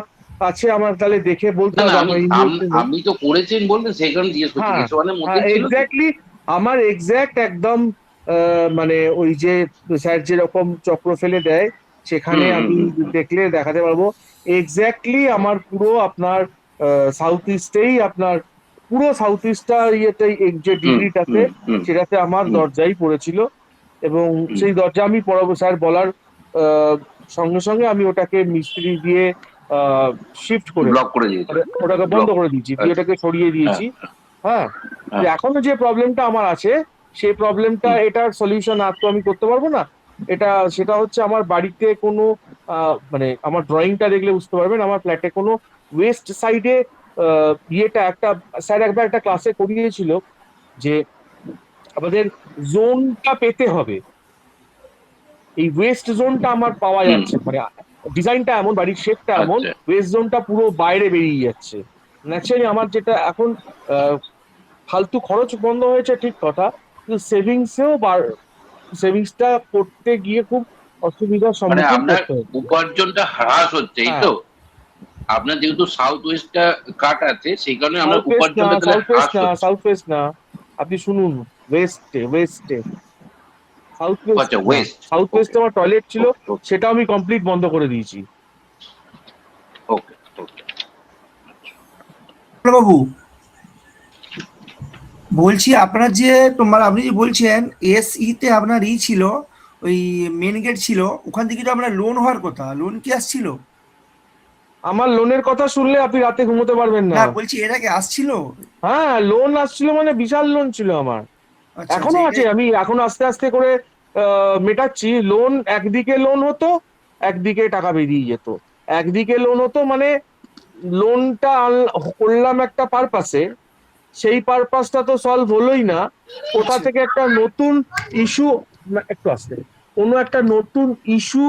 আছে আমার, তাহলে দেখে বলতে না না, হবে, আমি আমার এই মুহূর্তে নেই। আপনি তো করেছেন বললেন, সেই কারণে জিজ্ঞেস করছি, হ্যাঁ, S1 এর হ্যাঁ, মধ্যেই ছিল তো? এক্স্যাক্টলি আমার এক্স্যাক্ট একদম ওই যে স্যার যেরকম চক্র ফেলে দেয় সেখানে হুম, হুম, আমি হুম, হুম, দেখলে দেখাতে পারবো। এক্স্যাক্টলি আমার পুরো আপনার সাউথ ইস্টেই, আপনার পুরো সাউথ ইস্টটা ইয়েতে যে হুম, ডিগ্রিটাতে, হুম, হুম, সেটাতে আমার হুম, দরজাই পড়েছিল। এবং হুম। সেই দরজা আমি স্যার বলার আহ, সঙ্গে সঙ্গে আমি ওটাকে মিস্ত্রি দিয়ে শিফট করে, ব্লক করে দিয়েছে। ওটাকে বন্ধ ব্লক। করে দিয়েছি, দিয়ে আচ্ছা। ওটাকে সরিয়ে হ্যাঁ, দিয়েছি। হ্যাঁ, হ্যাঁ। এখনো যে প্রবলেমটা আমার আছে, সেই প্রবলেমটা, হুম, এটার সলিউশন আর তো আমি করতে পারবো না। সেটা হচ্ছে আমার বাড়িতে কোনো আমার ড্রয়িংটা দেখলে বুঝতে পারবেন, আমার ফ্ল্যাটে কোনো ওয়েস্ট সাইডে ইয়েটা একটা, স্যার একবার একটা ক্লাসে করিয়েছিল যে আমাদের জোনটা পেতে হবে। এই ওয়েস্ট জোনটা আমার পাওয়া হুম। যাচ্ছে, ডিজাইনটা এমন, বাড়ির শেপটা এমন, আচ্ছা। ওয়েস্ট জোনটা পুরো বাইরে বেরিয়ে যাচ্ছে। ন্যাচারালি আমার যেটা এখন আহ, ফালতু খরচ বন্ধ হয়েছে ঠিক কথা, কিন্তু সেভিংসটা করতে গিয়ে খুব অসুবিধার মানে সম্মুখীন আপনার করতে হচ্ছে। উপার্জনটা হ্রাস হচ্ছে, এই হ্যাঁ, তো? আপনার যেহেতু সাউথ ওয়েস্টটা কাট আছে, সেই কারণে আপনার সাউথ ওয়েস্ট না, উপার্জনটা তাহলে সাউথ ওয়েস্ট হ্রাস না, হচ্ছে। সাউথ ওয়েস্ট না, আপনি শুনুন, ওয়েস্টে ওয়েস্টে, সাউথ আচ্ছা, ওয়েস্টে না। ওয়েস্ট। সাউথ ওকে, ওয়েস্টে আমার টয়লেট ছিল, ওকে, ওকে, সেটাও আমি কমপ্লিট বন্ধ করে দিয়েছি। ওকে, ওকে। বাবু, বলছি আপনার যে আপনি যে বলছেন তে আপনার ছিল, ওই মেন গেট ছিল, ওখান থেকে তো আপনার লোন হওয়ার কথা, লোন কি আসছিল? আমার লোনের কথা শুনলে আপনি রাতে ঘুমোতে পারবেন না। না, বলছি এর আগে আসছিল? হ্যাঁ, লোন আসছিল, বিশাল লোন ছিল আমার, আচ্ছা আচ্ছা, এখনো আছে, এটাই। আমি এখন আস্তে আস্তে করে মেটাচ্ছি। লোন একদিকে লোন হতো, একদিকে টাকা বেরিয়ে যেত। একদিকে লোন হতো লোনটা করলাম একটা পারপাসে, সেই পারপাসটা তো সলভ হলোই না। কোথা আচ্ছা থেকে একটা নতুন ইস্যু, একটু আসতে, কোনো একটা নতুন ইস্যু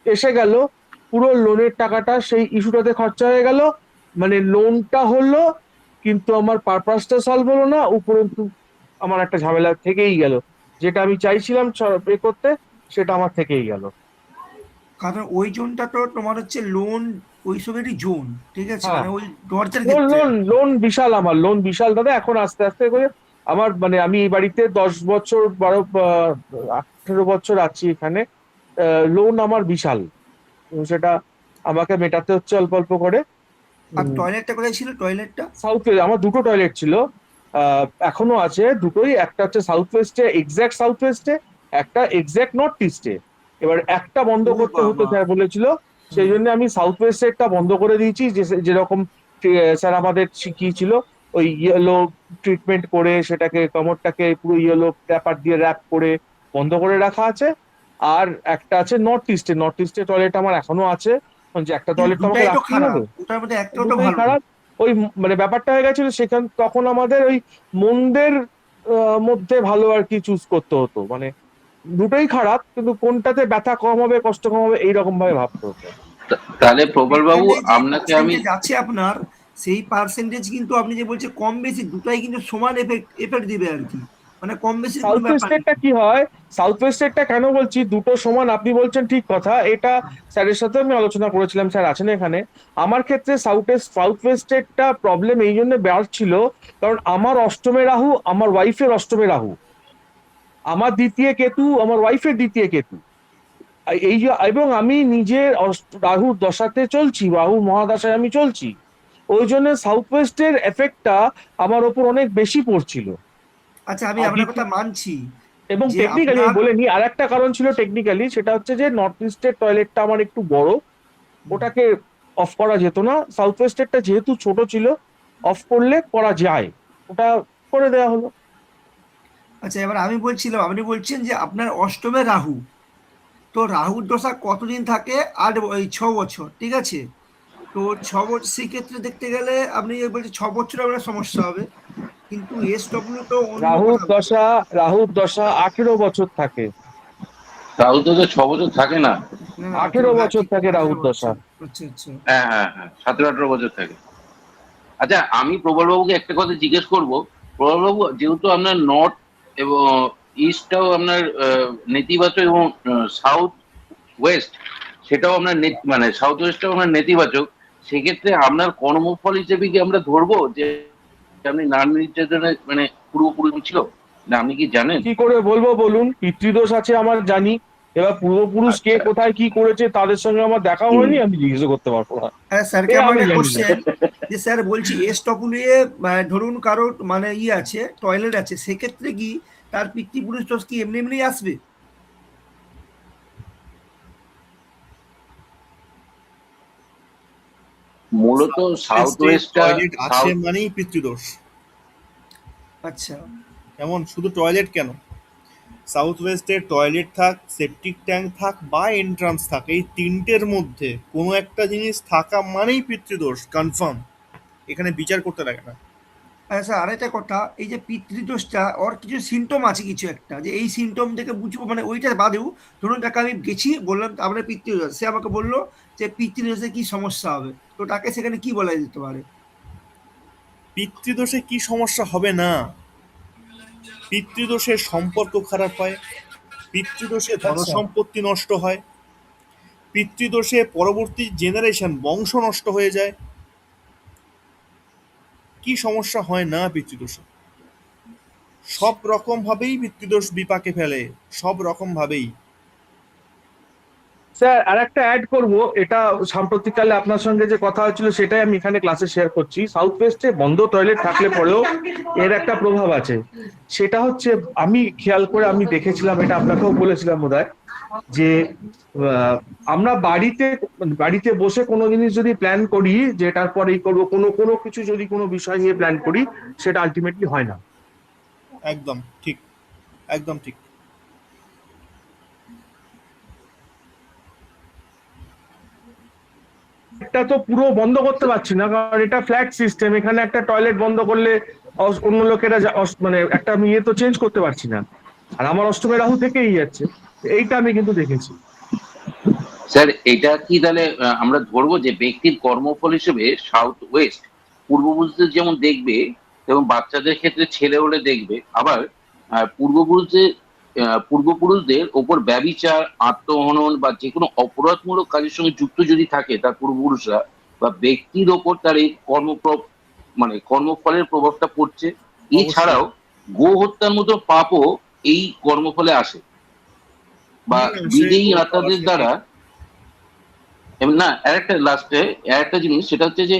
এসে গেল, পুরো লোনের টাকাটা সেই ইস্যুটাতে খরচা হয়ে গেল। লোনটা হলো কিন্তু আমার পারপাসটা সলভ হলো না, উপরন্তু আমার একটা ঝামেলা থেকেই গেল, যেটা আমি চাইছিলাম পে করতে, সেটা আমার থেকেই গেল। কারণ ওই জোনটা তো তোমার হচ্ছে লোন, ওই সবেরই জোন, ঠিক আছে, হ্যাঁ, মানে ওই দরজার লোন ক্ষেত্রে। লোন লোন বিশাল, আমার লোন বিশাল দাদা। এখন আস্তে আস্তে করে আমার আমি এই বাড়িতে 10 বছর, 18 বছর আছি এখানে, লোন আমার বিশাল, এবং সেটা আমাকে মেটাতে হচ্ছে অল্প অল্প করে। আর টয়লেটটা কোথায় ছিল, টয়লেটটা? সাউথ, আমার দুটো টয়লেট ছিল, এখনো আছে দুটোই, একটা হচ্ছে সাউথ ওয়েস্টে, এক্স্যাক্ট সাউথ ওয়েস্টে, একটা এক্স্যাক্ট নর্থ ইস্টে। এবার একটা বন্ধ ও করতে হতো, বাবা। স্যার বলেছিল, সেই জন্য আমি সাউথ ওয়েস্টেরটা বন্ধ করে দিয়েছি। যেরকম স্যার আমাদের শিখিয়েছিল, ওই ইয়েলো ট্রিটমেন্ট করে সেটাকে কোমরটাকে পুরো ইয়েলো পেপার দিয়ে র্যাপ করে বন্ধ করে রাখা আছে। আর একটা আছে নর্থ ইস্টে, নর্থ ইস্টে টয়লেট আমার এখনো আছে, যে একটা কিন্তু টয়লেট তো আমাকে দুটাই তো রাখতেই খারাপ, হবে। ওটার মধ্যে একটাও তো দুটোই ভালো না। খারাপ। ওই মানে ব্যাপারটা হয়ে গেছিল সেখান, তখন আমাদের ওই মন্দের মধ্যে ভালো আর কি চুজ করতে হতো, মানে দুটোই খারাপ কিন্তু কোনটাতে ব্যথা কম হবে, কষ্ট কম হবে, এইরকম ভাবে ভাবতে হতো। তাহলে প্রবল বাবু এখানে যে আপনাকে আমি পার্সেন্টেজ আছে আপনার, সেই পার্সেন্টেজ কিন্তু আপনি যে বলছে কম বেশি দুটাই কিন্তু সমান এফেক্ট এফেক্ট দিবে আর কি, মানে কম বেশির কোনো সাউথ ব্যাপার নেই। ওয়েস্টেরটা কি হয়, সাউথ ওয়েস্টেরটা কেন বলছি দুটো সমান, আপনি বলছেন ঠিক কথা, এটা স্যারের সাথে আমি আলোচনা করেছিলাম, স্যার আছেন এখানে। আমার ক্ষেত্রে সাউথ ওয়েস্টেরটা প্রবলেম এই জন্য বাড়ছিল, কারণ আমার অষ্টমে রাহু, আমার ওয়াইফের অষ্টমে রাহু, আমার দ্বিতীয় কেতু, আমার ওয়াইফের দ্বিতীয় কেতু, এই যে, এবং আমি নিজে রাহুর দশাতে চলছি, রাহু মহাদশায় আমি চলছি, ওই জন্য সাউথ ওয়েস্টের এফেক্টটা আমার ওপর অনেক বেশি পড়ছিল। আচ্ছা, আমি আর আপনার কথা মানছি এবং যে টেকনিক্যালি আপনার, আমি বলে নিই, আর একটা কারণ ছিল টেকনিক্যালি, সেটা হচ্ছে যে নর্থ ইস্টের টয়লেটটা আমার একটু বড়, ওটাকে অফ করা যেত না। সাউথ ওয়েস্টেরটা যেহেতু ছোট ছিল, অফ করলে করা যায়, ওটা করে দেওয়া হলো। আচ্ছা এবার আমি বলছিলাম, আপনি বলছেন যে আপনার অষ্টমে রাহু, তো রাহুর দশা কতদিন থাকে? 6 বছর, ঠিক আছে। তো 6 বছর, সেক্ষেত্রে দেখতে গেলে আপনি বলছেন 6 বছর আপনার সমস্যা হবে, কিন্তু SW তো অন্য রাহুর কথা বলে। দশা, রাহুর দশা 18 বছর থাকে, রাহুল তো 6 বছর থাকে না। না না, 18 বছর ঠিক, থাকে 18 রাহুর দশা। বছর। আচ্ছা আচ্ছা। হ্যাঁ হ্যাঁ হ্যাঁ, 17-18 বছর থাকে। আচ্ছা আমি প্রবল বাবুকে একটা কথা জিজ্ঞেস করব। প্রবল বাবু, যেহেতু আপনার নর্থ এবং ইস্টটাও আপনার নেতিবাচক এবং সাউথ ওয়েস্ট সেটাও আপনার মানে সাউথ ওয়েস্টটাও আপনার নেতিবাচক, সেক্ষেত্রে আপনার কর্মফল হিসেবে কি আমরা ধরবো যে আপনি নারী নির্যাতনের মানে পূর্বপুরুষ ছিল না, আপনি কি জানেন? কি করে বলবো বলুন, পিতৃদোষ আছে আমার জানি, এবার পূর্বপুরুষ কে আচ্ছা। কোথায় কি করেছে তাদের সঙ্গে আমার দেখা হুম। হয়নি, আমি জিজ্ঞেস করতে পারবো না, হ্যাঁ, এ স্যারকে আমার আমি একটা জানি না। কোশ্চেন, যে স্যার বলছি SW ধরুন কারোর মানে আছে, টয়লেট আছে, সেক্ষেত্রে কি তার পিতৃপুরুষ দোষ কি এমনি এমনি আসবে? মূলত সাউথ সাউথ ওয়েস্টে ওয়েস্টটা টয়লেট আছে সাউথ মানেই পিতৃদোষ। আচ্ছা এমন শুধু টয়লেট কেন, সাউথ ওয়েস্টে টয়লেট থাক, সেপটিক ট্যাঙ্ক থাক বা এন্ট্রান্স থাক, এই তিনটের মধ্যে কোনো একটা জিনিস থাকা মানেই পিতৃদোষ কনফার্ম, এখানে বিচার করতে লাগে না। আচ্ছা, আরেকটা কথা, এই যে পিতৃদোষটা ওর কিছু সিমটম আছে, কিছু একটা যে এই সিমটম থেকে বুঝবো, মানে ওইটা বাদেও ধরুন তাকে আমি গেছি, বললাম আপনার পিতৃদোষ, সে আমাকে বললো যে পিতৃদোষে কি সমস্যা হবে, তো তাকে সেখানে কি বলা যেতে পারে? পিতৃদোষে কি সমস্যা হবে না? পিতৃদোষে সম্পর্ক খারাপ হয়, পিতৃদোষে আচ্ছা, ধনসম্পত্তি নষ্ট হয়, পিতৃদোষে পরবর্তী জেনারেশন বংশ নষ্ট হয়ে যায়। কি সমস্যা হয় না পিতৃদোষে? সব রকম ভাবেই পিতৃদোষ বিপাকে ফেলে, সব রকম ভাবেই। স্যার আর একটা অ্যাড করবো, এটা সাম্প্রতিককালে আপনার সঙ্গে যে কথা হচ্ছিল সেটাই আমি এখানে ক্লাসে শেয়ার করছি। সাউথ ওয়েস্টে বন্ধ টয়লেট থাকলে পরেও এর একটা প্রভাব আছে, সেটা হচ্ছে আমি খেয়াল করে আমি দেখেছিলাম, এটা আপনাকেও বলেছিলাম বোধহয়, যে আমরা বাড়িতে বাড়িতে বসে কোনো জিনিস যদি প্ল্যান করি যে এটার পর এই করবো, কোনো কোনো কিছু যদি কোনো বিষয় নিয়ে প্ল্যান করি, সেটা আলটিমেটলি হয় না। একদম ঠিক, একদম ঠিক। এটা তো পুরো বন্ধ করতে পারছি না, কারণ এটা ফ্ল্যাট সিস্টেম, এখানে একটা টয়লেট বন্ধ করলে অন্য লোকেরা মানে একটা আমি ইয়ে তো চেঞ্জ করতে পারছি না, আর আমার অষ্টমে রাহু থেকেই যাচ্ছে, এইটা আমি কিন্তু দেখেছি। স্যার এটা কি তাহলে আমরা ধরবো যে ব্যক্তির কর্মফল হিসেবে সাউথ ওয়েস্ট পূর্বপুরুষদের যেমন দেখবে এবং বাচ্চাদের ক্ষেত্রে ছেলে হলে দেখবে, আবার পূর্বপুরুষদের ওপর ব্যভিচার, আত্মহনন বা যে কোনো অপরাধমূলক কাজের সঙ্গে যুক্ত যদি থাকে তার পূর্বপুরুষরা, বা ব্যক্তির ওপর তার এই মানে কর্মফলের প্রভাবটা পড়ছে। অবশ্যই। এছাড়াও গো হত্যার মতো পাপও এই কর্মফলে আসে, বা সে বিদেয়ী তো আত্মাদের আসে ঠিক। দ্বারা। এবং না, আরেকটা লাস্টে আরেকটা জিনিস, সেটা হচ্ছে যে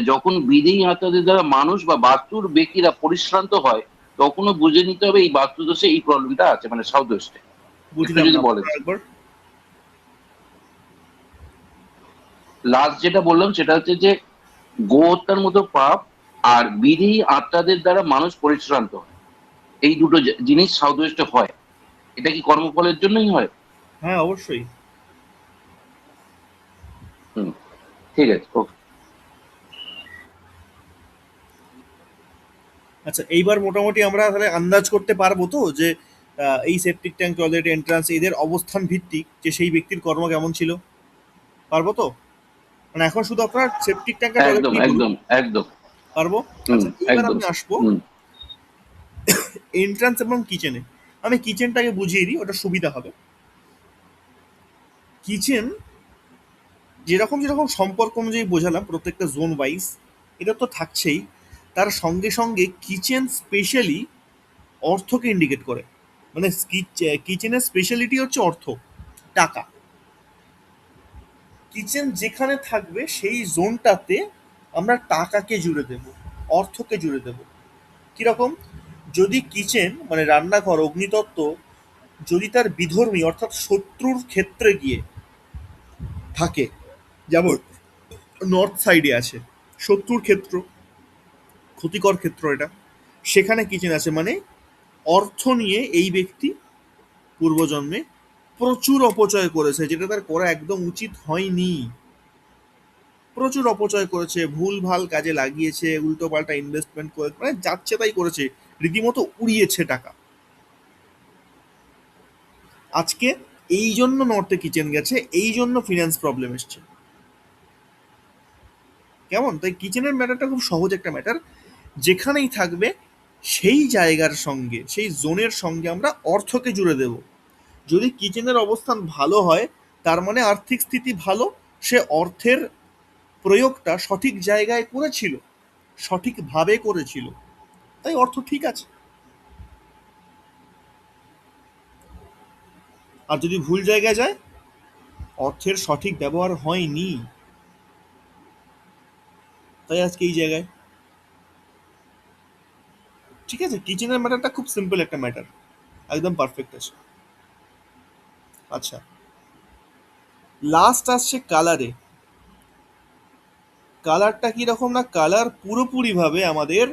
যখন বিদেয়ী আত্মাদের দ্বারা মানুষ বা বাস্তুর ব্যক্তিরা পরিশ্রান্ত হয়, তখনও বুঝে নিতে হবে এই বাস্তু দোষে এই প্রবলেমটা আছে, মানে সাউথ ওয়েস্টে। একটু বুঝলাম যদি না, বলেন একবার। লাস্ট যেটা বললাম সেটা হচ্ছে যে গো হত্যার মতো পাপ আর বিদেয়ী আত্মাদের দ্বারা মানুষ পরিশ্রান্ত হয়, এই দুটো জিনিস সাউথ ওয়েস্টে হয়। এটা কি কর্মফলের জন্যই হয়? হ্যাঁ, অবশ্যই। হুম, ঠিক আছে, ওকে। আচ্ছা, এইবার মোটামুটি আমরা তাহলে আন্দাজ করতে পারবো তো যে এই সেপটিক ট্যাঙ্ক, টয়লেট, এন্ট্রান্স এদের অবস্থান ভিত্তিক যে সেই ব্যক্তির কর্ম কেমন ছিল, পারবো তো? মানে এখন শুধু আপনার সেপটিক ট্যাঙ্ক আর টয়লেট একদম নিয়ে বলুন। একদম একদম। পারবো। হুম, আচ্ছা, এইবার একদম। আমি আসবো হুম, এন্ট্রান্স এবং কিচেনে। আমি কিচেনটাকে বুঝিয়ে দিই, ওটা সুবিধা হবে। কিচেন যেরকম যেরকম সম্পর্ক অনুযায়ী বোঝালাম প্রত্যেকটা জোন ওয়াইজ, এটা তো থাকছেই। তার সঙ্গে সঙ্গে কিচেন স্পেশালি অর্থকে ইন্ডিকেট করে। মানে কিচেনের স্পেশালিটি হচ্ছে অর্থ, টাকা। কিচেন যেখানে থাকবে সেই জোনটাতে আমরা টাকাকে জুড়ে দেব, অর্থকে জুড়ে দেব। কিরকম? যদি কিচেন মানে রান্নাঘর, অগ্নিতত্ত্ব যদি তার বিধর্মী অর্থাৎ শত্রুর ক্ষেত্রে গিয়ে থাকে, যেমন নর্থ সাইডে আছে শত্রুর ক্ষেত্র, ক্ষতিকর ক্ষেত্র এটা, সেখানে কিচেন আছে, মানে অর্থ নিয়ে এই ব্যক্তি পূর্বজন্মে প্রচুর অপচয় করেছে, যেটা তার করা একদম উচিত হয়নি। প্রচুর অপচয় করেছে, ভুল ভাল কাজে লাগিয়েছে, উল্টো পাল্টা ইনভেস্টমেন্ট করে, মানে যাচ্ছে তাই করেছে, রীতিমতো উড়িয়েছে টাকা। আজকে এই জন্য নর্থে কিচেন গেছে, এই জন্য ফিনান্স প্রবলেম এসছে। কেমন? তাই কিচেনের ম্যাটারটা খুব সহজ একটা ম্যাটার। যেখানেই থাকবে সেই জায়গার সঙ্গে, সেই জোনের সঙ্গে আমরা অর্থকে জুড়ে দেব। যদি কিচেনের অবস্থান ভালো হয়, তার মানে আর্থিক স্থিতি ভালো, সে অর্থের প্রয়োগটা সঠিক জায়গায় করেছিল, সঠিকভাবে করেছিল, তাই অর্থ ঠিক আছে। আর যদি ভুল জায়গায় যায়, অর্থের সঠিক ব্যবহার হয়নি, তাই আজকে এই জায়গায়। ঠিক আছে, কিচেনের ম্যাটারটা খুব সিম্পল একটা ম্যাটার, একদম পারফেক্ট আছে। আচ্ছা, লাস্ট আসছে কালারে। কালারটা কিরকম না, কালার পুরোপুরিভাবে আমাদের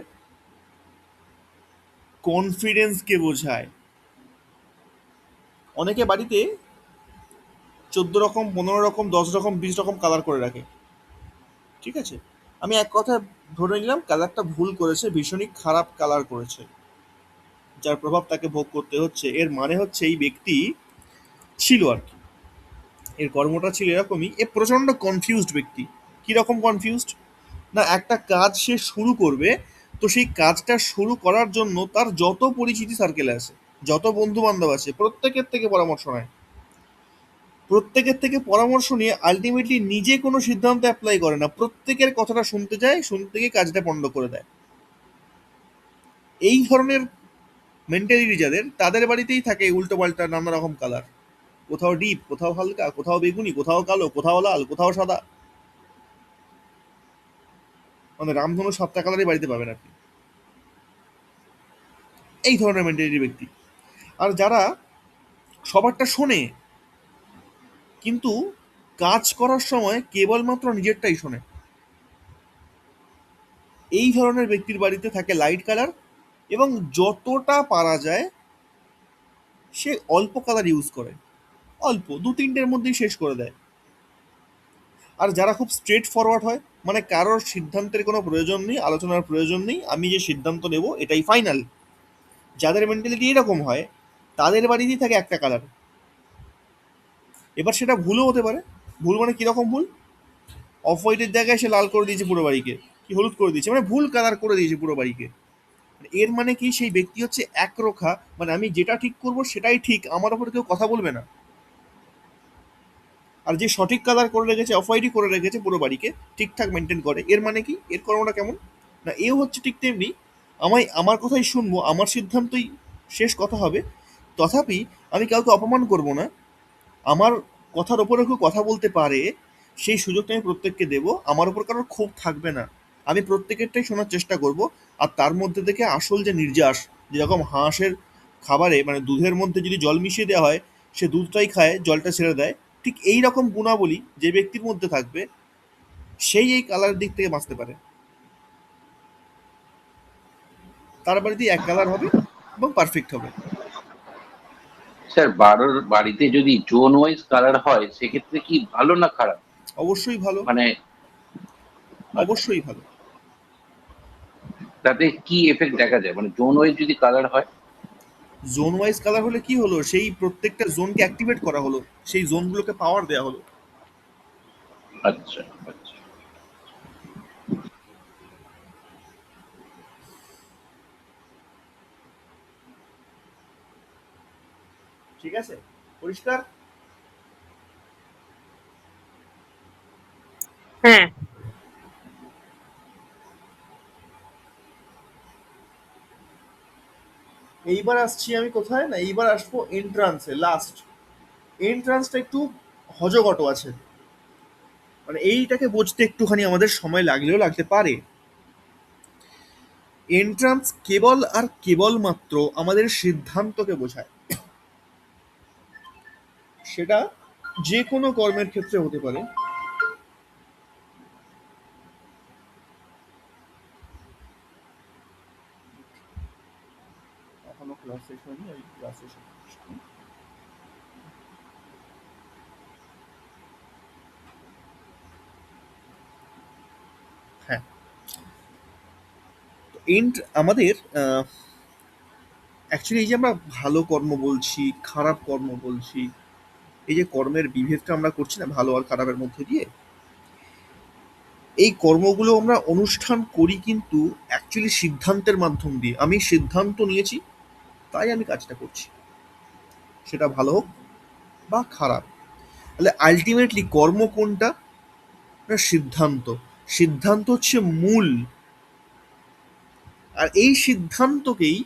কনফিডেন্সকে বোঝায়। অনেকে বাড়িতে 14 রকম, 15 রকম, 10 রকম, 20 রকম কালার করে রাখে। ঠিক আছে, আমি এক কথা ধরে নিলাম কালারটা ভুল করেছে, ভীষণই খারাপ কালার করেছে, যার প্রভাব তাকে ভোগ করতে হচ্ছে। এর মানে হচ্ছে এই ব্যক্তি ছিল আর কি, এর কর্মটা ছিল এরকমই। এ প্রচন্ড কনফিউজড ব্যক্তি। কিরকম কনফিউজড না, একটা কাজ সে শুরু করবে, তো সেই কাজটা শুরু করার জন্য তার যত পরিচিতি সার্কেলে আছে, যত বন্ধু বান্ধব আছে, প্রত্যেকের থেকে পরামর্শ নেয়। প্রত্যেকের থেকে পরামর্শ নিয়ে আলটিমেটলি নিজে কোনো সিদ্ধান্ত অ্যাপ্লাই করে না, প্রত্যেকের কথাটা শুনতে যায়, শুনতে গিয়ে কাজটা পণ্ড করে দেয়। এই ধরনের মেন্টালিটি যাদের, তাদের বাড়িতেই থাকে উল্টো পাল্টা নানা রকম কালার। কোথাও ডিপ, কোথাও হালকা, কোথাও বেগুনি, কোথাও কালো, কোথাও লাল, কোথাও সাদা। মানে রামধনু 7টা কালারই বাড়িতে পাবেন আপনি, এই ধরনের মেন্টালিটির ব্যক্তি। আর যারা সবারটা শোনে, কিন্তু কাজ করার সময় কেবলমাত্র নিজেরটাই শোনে, এই ধরনের ব্যক্তির বাড়িতে থাকে লাইট কালার, এবং যতটা পারা যায় সে অল্প কালার ইউজ করে, অল্প 2-3টের মধ্যেই শেষ করে দেয়। আর যারা খুব স্ট্রেট ফরওয়ার্ড হয়, মানে কারোর সিদ্ধান্তের কোনো প্রয়োজন নেই, আলোচনার প্রয়োজন নেই, আমি যে সিদ্ধান্ত নেব এটাই ফাইনাল, যাদের মেন্টালিটি এরকম হয়, তাদের বাড়িতেই থাকে একটা কালার। এবার সেটা ভুলও হতে পারে। ভুল মানে কিরকম ভুল? অফ হোয়াইটের জায়গায় সে লাল করে দিয়েছে পুরো বাড়িকে, কি হলুদ করে দিয়েছে, মানে ভুল কালার করে দিয়েছে পুরো বাড়িকে। এর মানে কি, সেই ব্যক্তি হচ্ছে একরোখা, মানে আমি যেটা ঠিক করব সেটাই ঠিক, আমার ওপর কেউ কথা বলবে না। আর যে সঠিক কালার করে রেখেছে, অফ হোয়াইটই করে রেখেছে পুরো বাড়িকে, ঠিকঠাক মেনটেন করে, এর মানে কি, এর কর্মটা কেমন না, এও হচ্ছে ঠিক তেমনি। আমার কথাই শুনবো, আমার সিদ্ধান্তই শেষ কথা হবে, তথাপি আমি কাউকে অপমান করব না। আমার কথার ওপরে কেউ কথা বলতে পারে, সেই সুযোগটা আমি প্রত্যেককে দেবো, আমার ওপর কারোর ক্ষোভ থাকবে না। আমি প্রত্যেকেরটাই শোনার চেষ্টা করব, আর তার মধ্যে থেকে আসল যে নির্যাস, যেরকম হাঁসের খাবারে মানে দুধের মধ্যে যদি জল মিশিয়ে দেওয়া হয় সে দুধটাই খায়, জলটা ছেড়ে দেয়, ঠিক এই রকম গুণাবলী যে ব্যক্তির মধ্যে থাকবে সেই এই কালারের দিক থেকে বাঁচতে পারে। তার বাড়িতেই এক কালার হবে এবং পারফেক্ট হবে। স্যার বাড়িতে যদি জোন ওয়াইজ কালার হয় সেক্ষেত্রে কি ভালো না খারাপ? অবশ্যই ভালো, মানে অবশ্যই ভালো। তাতে কি এফেক্ট দেখা যায়, মানে জোন ওয়াইজ যদি কালার হয়? জোন ওয়াইজ কালার হলে কি হলো, সেই প্রত্যেকটা জোনকে অ্যাক্টিভেট করা হলো, সেই জোনগুলোকে পাওয়ার দেওয়া হলো। আচ্ছা আচ্ছা। ঠিক আছে, পরিষ্কার? হ্যাঁ। এইবার আসছি আমি কোথায় না, এইবার আসবো এন্ট্রান্সে, লাস্ট। এন্ট্রান্সটা একটু হজগট আছে, মানে এইটাকে বুঝতে একটুখানি আমাদের সময় লাগলেও লাগতে পারে। এন্ট্রান্স কেবল আর কেবলমাত্র আমাদের সিদ্ধান্তকে বোঝায়। সেটা যে কোনো কর্মের ক্ষেত্রে হতে পারে। এখনো ক্লাস শেষ হয়নি, আমি ক্লাস শেষ করছি। হ্যাঁ, এন্ড আমাদের অ্যাকচুয়ালি এই যে আমরা ভালো কর্ম বলছি, খারাপ কর্ম বলছি, এই যে কর্মের বিভেদটা আমরা করছি না ভালো আর খারাপের মধ্যে দিয়ে, এই কর্মগুলো আমরা অনুষ্ঠান করি কিন্তু অ্যাকচুয়ালি সিদ্ধান্তের মাধ্যম দিয়ে। আমি সিদ্ধান্ত নিয়েছি তাই আমি কাজটা করছি, সেটা ভালো হোক বা খারাপ। তাহলে আলটিমেটলি কর্ম কোনটা না, সিদ্ধান্ত। সিদ্ধান্ত হচ্ছে মূল, আর এই সিদ্ধান্তকেই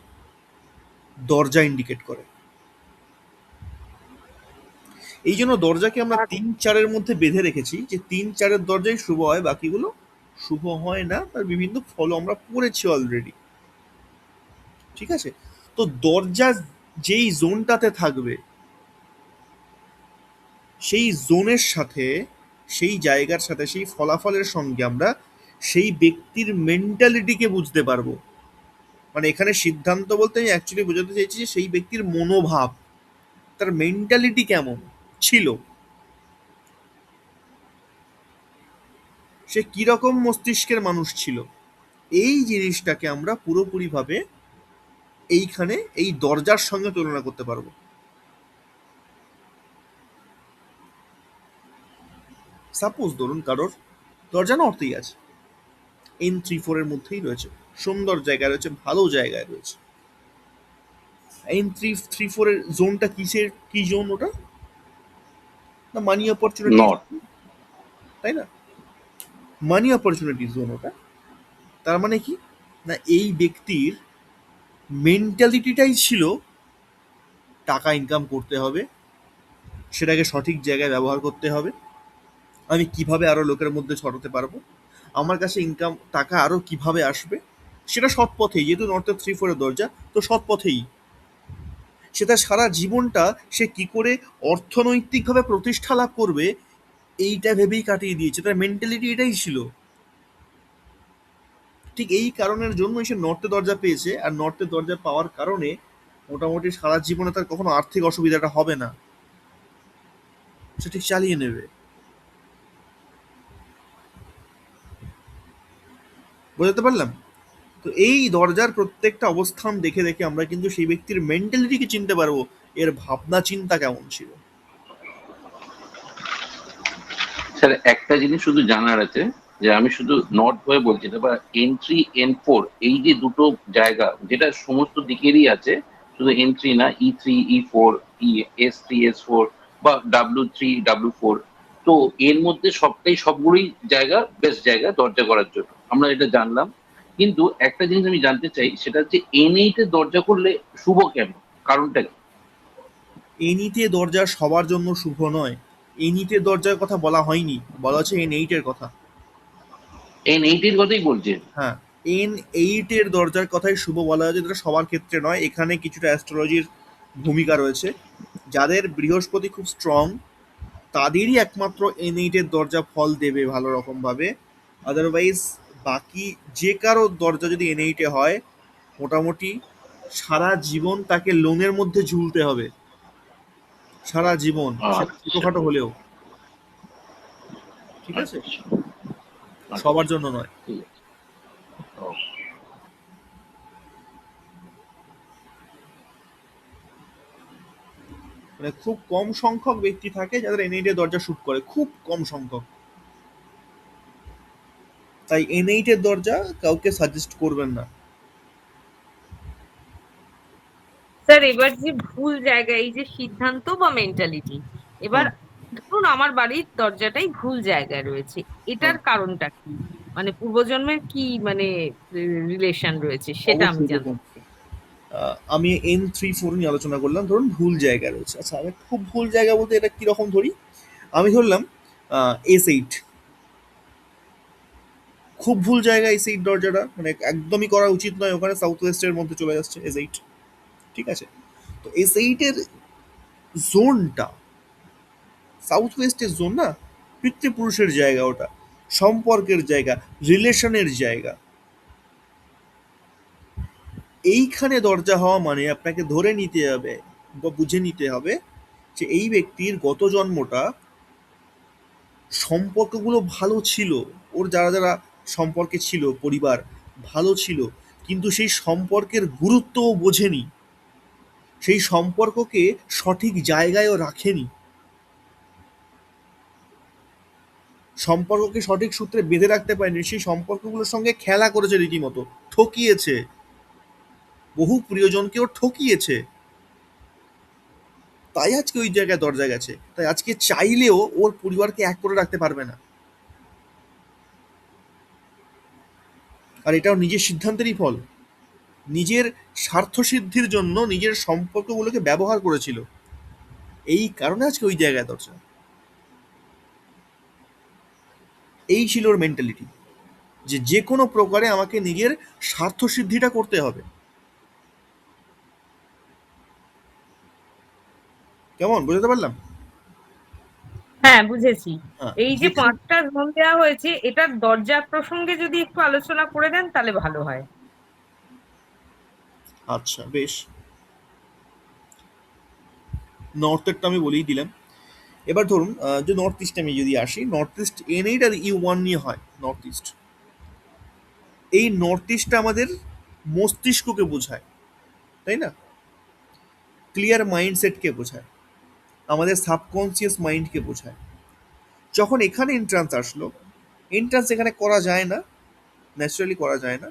দরজা ইন্ডিকেট করে। এই জন্য দরজাকে আমরা ৩-৪-এর মধ্যে বেঁধে রেখেছি, যে ৩-৪-এর দরজাই শুভ হয়, বাকিগুলো শুভ হয় না। তার বিভিন্ন ফল আমরা পড়েছি অলরেডি। ঠিক আছে, তো দরজা যেই জোনটাতে থাকবে সেই জোনের সাথে, সেই জায়গার সাথে, সেই ফলাফলের সঙ্গে আমরা সেই ব্যক্তির মেন্টালিটিকে বুঝতে পারবো। মানে এখানে সিদ্ধান্ত বলতে আমি অ্যাকচুয়ালি বোঝাতে চাইছি যে সেই ব্যক্তির মনোভাব, তার মেন্টালিটি কেমন ছিল, সে কিরকম মস্তিষ্কের মানুষ ছিল, এই জিনিসটাকে আমরা পুরোপুরিভাবে এইখানে এই দরজার সঙ্গে তুলনা করতে পারবো। সাপোজ ধরুন কারোর দরজা নর্থেই আছে, N3-4 এর মধ্যেই রয়েছে, সুন্দর জায়গায় রয়েছে, ভালো জায়গায় রয়েছে। N3-4 এর জোনটা কিসের, কি জোন ওটা না, মানি অপরচুনিটি, নট। তাই না? মানি অপরচুনিটি জোন ওটা। তার মানে কি না, এই ব্যক্তির মেন্টালিটিটাই ছিল টাকা ইনকাম করতে হবে, সেটাকে সঠিক জায়গায় ব্যবহার করতে হবে, আমি কিভাবে আরো লোকের মধ্যে ছড়াতে পারবো, আমার কাছে ইনকাম টাকা আরো কিভাবে আসবে, সেটা সৎ পথেই, যেহেতু নর্থের 3-4 এর দরজা, তো সৎ পথেই। সেটা সারা জীবনটা সে কি করে অর্থনৈতিকভাবে প্রতিষ্ঠা লাভ করবে এইটা ভেবেই কাটিয়ে দিয়েছে, তার মেন্টালিটি এটাই ছিল। ঠিক এই কারণের জন্যই সে নর্থে দরজা পেয়েছে, আর নর্থে দরজা পাওয়ার কারণে মোটামুটি সারা জীবনে তার কখনো আর্থিক অসুবিধাটা হবে না, সে ঠিক চালিয়ে নেবে। বোঝাতে পারলাম? তো এই দরজার প্রত্যেকটা অবস্থান দেখে দেখে আমরা কিন্তু সেই ব্যক্তির মেন্টালিটিকে চিনতে পারবো, এর ভাবনা চিন্তা কেমন ছিল। স্যার একটা জিনিস শুধু জানার আছে, যে আমি শুধু নর্থ হয়ে বলছি না, বা N3 N4 এই যে দুটো জায়গা যেটা সমস্ত দিকেরই আছে, শুধু N3 না, E3 E4 S3 S4 বা W3 W4, তো এর মধ্যে সবগুলোই জায়গা, বেস্ট জায়গা দরজা করার জন্য, আমরা এটা জানলাম। কিন্তু একটা জিনিস আমি জানতে চাই, সেটা হচ্ছে N8 এ দরজা করলে শুভ কেন, কারণটা কি? এনিতে দরজা সবার জন্য শুভ নয়, এনিতে দরজার কথা বলা হয়নি, বলা হচ্ছে N8 এর কথা। N8 এর কথাই বলছেন। হ্যাঁ, N8 এর দরজার কথাই শুভ বলা হয়েছে, যেটা সবার ক্ষেত্রে নয়। এখানে কিছুটা অ্যাস্ট্রোলজির ভূমিকা রয়েছে। যাদের বৃহস্পতি খুব স্ট্রং তাদেরই একমাত্র N8 এর দরজা ফল দেবে ভালো রকম ভাবে। আদারওয়াইজ বাকি যে কারো দরজা যদি N8 এ হয়, মোটামুটি সারা জীবন তাকে লোনের মধ্যে ঝুলতে হবে, সারা জীবন, সেটা আচ্ছা, ছোটখাটো হলেও। ঠিক আছে, আচ্ছা, সবার আচ্ছা, জন্য নয়। ঠিক আছে। ও, মানে খুব কম সংখ্যক ব্যক্তি থাকে যাদের N8 এর দরজা শুট করে, খুব কম সংখ্যক। তাই N8 এর দরজা কাউকে সাজেস্ট করবেন না। স্যার এবার যে ভুল জায়গা, এই যে সিদ্ধান্ত বা মেন্টালিটি, এবার হুম, ধরুন আমার বাড়ির দরজাটাই ভুল জায়গায় রয়েছে, হুম। এটার কারণটা কি? মানে পূর্বজন্মের কি মানে রিলেশন রয়েছে সেটা আমি অবশ্যই জানতে দেখুন, চাই। আমি N3-4 নিয়ে আলোচনা করলাম। ধরুন ভুল জায়গা রয়েছে। আচ্ছা, আমি খুব ভুল জায়গা বলতে এটা কিরকম ধরি? আমি ধরলাম S8 খুব ভুল জায়গা। S8 দরজাটা মানে একদমই করা উচিত নয়, ওখানে সাউথ ওয়েস্টের মধ্যে চলে যাচ্ছে S8। ঠিক আছে, তো S8 এর জোনটা সাউথ ওয়েস্টের জোন না, পিতৃপুরুষের জায়গা ওটা, সম্পর্কের জায়গা, রিলেশনের জায়গা। এইখানে দরজা হওয়া মানে আপনাকে ধরে নিতে হবে বা বুঝে নিতে হবে যে এই ব্যক্তির গত জন্মটা সম্পর্কগুলো ভালো ছিল, ওর যারা যারা সম্পর্কে ছিল, পরিবার ভালো ছিল, কিন্তু সেই সম্পর্কের গুরুত্বও বোঝেনি, সেই সম্পর্ককে সঠিক জায়গায়ও রাখেনি, সম্পর্ককে সঠিক সূত্রে বেঁধে রাখতে পারেনি, সেই সম্পর্কগুলোর সঙ্গে খেলা করেছে রীতিমতো, ঠকিয়েছে, বহু প্রিয়জনকেও ঠকিয়েছে। তাই আজকে ওই জায়গায় দরজা গেছে। তাই আজকে চাইলেও ওর পরিবারকে এক করে রাখতে পারবে না। আর এটাও নিজের সিদ্ধান্তেরই ফল। নিজের স্বার্থসিদ্ধির জন্য নিজের সম্পর্কগুলোকে ব্যবহার করেছিল, এই কারণে আজকে ওই জায়গায় দরজা। এই ছিল ওর মেন্টালিটি, যে যে কোনো প্রকারে আমাকে নিজের স্বার্থসিদ্ধিটা করতে হবে। কেমন বুঝতে পারলাম? হ্যাঁ, বুঝেছি। হ্যাঁ, এই যে যেখানে 5টা জোন দেওয়া হয়েছে, এটার দরজা প্রসঙ্গে যদি একটু আলোচনা করে দেন তাহলে ভালো হয়। আচ্ছা বেশ, নর্থেরটা আমি বলেই দিলাম। এবার ধরুন যে নর্থ ইস্টে আমি যদি আসি, নর্থ ইস্ট N8 আর E1 নিয়ে হয় নর্থ ইস্ট। এই নর্থ ইস্টটা আমাদের মস্তিষ্ককে বোঝায়, তাই না? ক্লিয়ার মাইন্ডসেটকে বোঝায়, আমাদের সাবকনসিয়াস মাইন্ডকে বোঝায়। যখন এখানে এন্ট্রান্স আসলো, এন্ট্রান্স এখানে করা যায় না, ন্যাচারালি করা যায় না।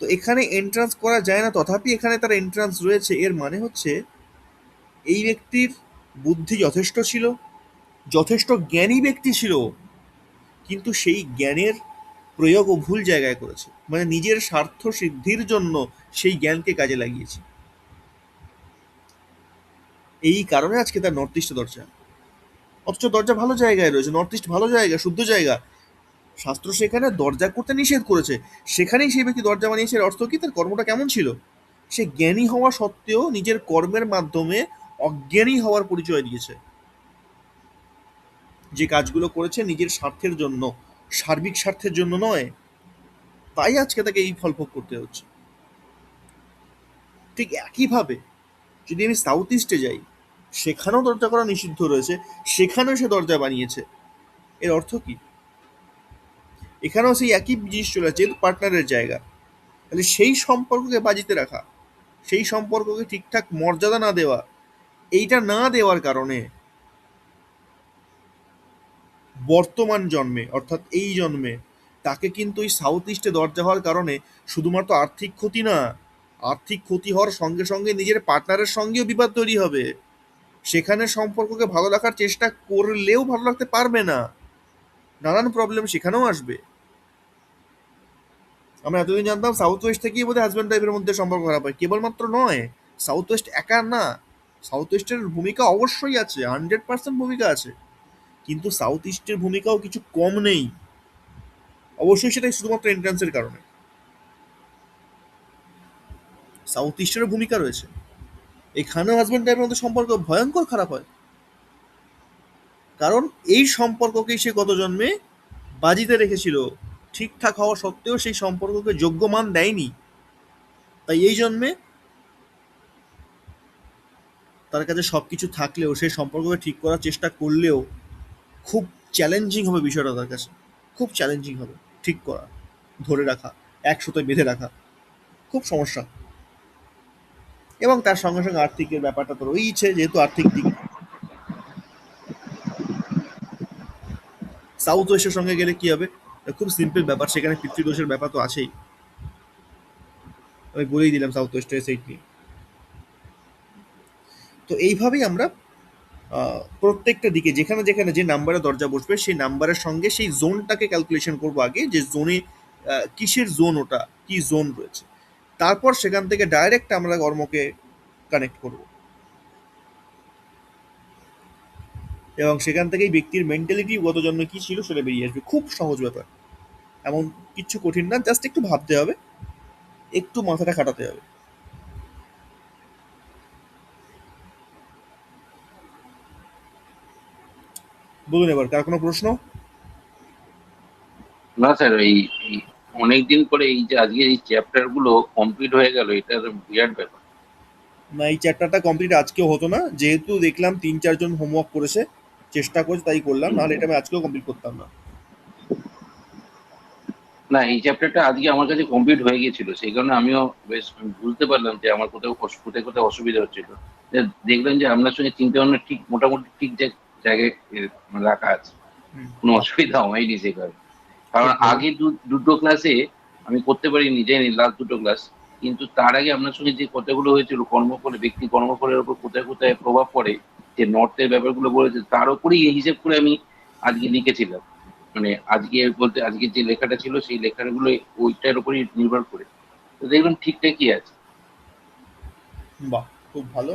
তো এখানে এন্ট্রান্স করা যায় না, তথাপি এখানে তার এন্ট্রান্স রয়েছে। এর মানে হচ্ছে এই ব্যক্তির বুদ্ধি যথেষ্ট ছিল, যথেষ্ট জ্ঞানী ব্যক্তি ছিল, কিন্তু সেই জ্ঞানের প্রয়োগও ভুল জায়গায় করেছে, মানে নিজের স্বার্থ সিদ্ধির জন্য সেই জ্ঞানকে কাজে লাগিয়েছে। এই কারণে আজকে তার নর্থ ইস্ট দরজা। অথচ দরজা ভালো জায়গায় রয়েছে, নর্থ ইস্ট ভালো জায়গা, শুদ্ধ জায়গা। শাস্ত্র সেখানে দরজা করতে নিষেধ করেছে, সেখানেই সেই ব্যক্তি দরজা বানিয়েছে। এর অর্থ কি? তার কর্মটা কেমন ছিল? সে জ্ঞানী হওয়া সত্ত্বেও নিজের কর্মের মাধ্যমে অজ্ঞানী হওয়ার পরিচয় দিয়েছে। যে কাজগুলো করেছে নিজের স্বার্থের জন্য, সার্বিক স্বার্থের জন্য নয়, তাই আজকে তাকে এই ফল ভোগ করতে হচ্ছে। ঠিক একইভাবে যদি আমি সাউথ ইস্টে যাই, সেখানেও দরজা করা নিষিদ্ধ রয়েছে, সেখানেও সে দরজা বানিয়েছে। এর অর্থ কি? এখানেও সেই একই জিনিস চলে আসছে, পার্টনারের জায়গা। তাহলে সেই সম্পর্ককে বাজিতে রাখা, সেই সম্পর্ককে ঠিকঠাক মর্যাদা না দেওয়া, এইটা না দেওয়ার কারণে বর্তমান জন্মে, অর্থাৎ এই জন্মে, তাকে কিন্তু এই সাউথ ইস্টে দরজা হওয়ার কারণে শুধুমাত্র আর্থিক ক্ষতি না, আর্থিক ক্ষতি হওয়ার সঙ্গে সঙ্গে নিজের পার্টনারের সঙ্গেও বিবাদ তৈরি হবে। সেখানে সম্পর্ককে ভালো রাখার চেষ্টা করলেও ভালো রাখতে পারবে না, নানান প্রবলেম সেখানেও আসবে। আমরা এতদিন জানতাম সাউথ ওয়েস্ট থেকেই বোধহয় হাজব্যান্ড ওয়াইফের মধ্যে সম্পর্ক খারাপ হয়, কেবলমাত্র নয়, সাউথ ওয়েস্ট একা না, সাউথ ওয়েস্টের ভূমিকা অবশ্যই আছে, 100% ভূমিকা আছে, কিন্তু সাউথ ইস্টের ভূমিকাও কিছু কম নেই। অবশ্যই সেটাই শুধুমাত্র এন্ট্রান্সের কারণে। সাউথ ইস্টেরও ভূমিকা রয়েছে। এখানেও হাজব্যান্ড ওয়াইফের মধ্যে সম্পর্ক ভয়ঙ্কর খারাপ হয়, কারণ এই সম্পর্ককেই সে গত জন্মে বাজিতে রেখেছিল। ঠিকঠাক হওয়া সত্ত্বেও সেই সম্পর্ককে যোগ্য মান দেয়নি, তাই এই জন্মে তার কাছে সবকিছু থাকলেও সেই সম্পর্ককে ঠিক করার চেষ্টা করলেও খুব চ্যালেঞ্জিং হবে বিষয়টা তার কাছে, খুব চ্যালেঞ্জিং হবে ঠিক করা, ধরে রাখা, একসাথে বেঁধে রাখা, খুব সমস্যা। এবং তার সঙ্গে সঙ্গে আর্থিকের ব্যাপারটা তো রয়েইছে, যেহেতু আর্থিক দিক সাউথ ওয়েস্টের সঙ্গে গেলে কি হবে, খুব সিম্পল ব্যাপার, সেখানে পিতৃদোষের ব্যাপার তো আছেই। আমি বলেই দিলাম সাউথ ওয়েস্টের সেইট নিয়ে। তো এইভাবেই আমরা প্রত্যেকটা দিকে যেখানে যেখানে যে নাম্বারে দরজা বসবে সেই নাম্বারের সঙ্গে সেই জোনটাকে ক্যালকুলেশন করবো আগে, যে জোনে কিসের জোন, ওটা কি জোন রয়েছে, তারপর সেখান থেকে ডাইরেক্ট আমরা কর্মকে কানেক্ট করব, এবং সেখান থেকেই ব্যক্তির মেন্টালিটি গত জন্মে কি ছিল সেটা বেরিয়ে আসবে। খুব সহজ ব্যাপার, এমন কিচ্ছু কঠিন না, জাস্ট একটু ভাবতে হবে, একটু মাথাটা খাটাতে হবে। বলুন এবার, কার কোনো প্রশ্ন? না স্যার, এই এই অনেকদিন পরে এই যে আজকে এই চ্যাপ্টার গুলো কমপ্লিট হয়ে গেল, এটা তো বিরাট ব্যাপার। না, এই চ্যাপ্টারটা কমপ্লিট আজকেও হতো না, যেহেতু দেখলাম 3-4 জন হোমওয়ার্ক করেছে, চেষ্টা করছে, তাই করলাম, নাহলে এটা আমি আজকেও কমপ্লিট করতাম না। না, এই চ্যাপ্টারটা আজকে আমার কাছে কমপ্লিট হয়ে গিয়েছিল, সেই কারণে আমিও বেশ বুঝতে পারলাম যে আমার কোথাও কোথায় কোথায় অসুবিধা হচ্ছিল। যে দেখলাম যে আপনার সঙ্গে চিন্তা ভাবনা ঠিক মোটামুটি ঠিক জায়গায় রাখা আছে, হুম, কোনো অসুবিধা হয়নি সে কারণে। কারণ খুব ভালো। আগে দুটো ক্লাসে আমি করতে পারিনি, জানি লাস্ট দুটো ক্লাস, কিন্তু তার আগে আপনার সঙ্গে যে কথাগুলো হয়েছিল কর্মফলে, ব্যক্তি কর্মফলের উপর কোথায় কোথায় প্রভাব পড়ে, যে নর্থের ব্যাপারগুলো বলেছে, তার উপরেই এই হিসেব করে আমি আজকে লিখেছিলাম। মানে আজকে বলতে আজকে যে লেখাটা ছিল সেই লেখাগুলো ওইটার উপরই নির্ভর করে, তো দেখলাম ঠিকঠাকই আছে। বাহ, খুব ভালো,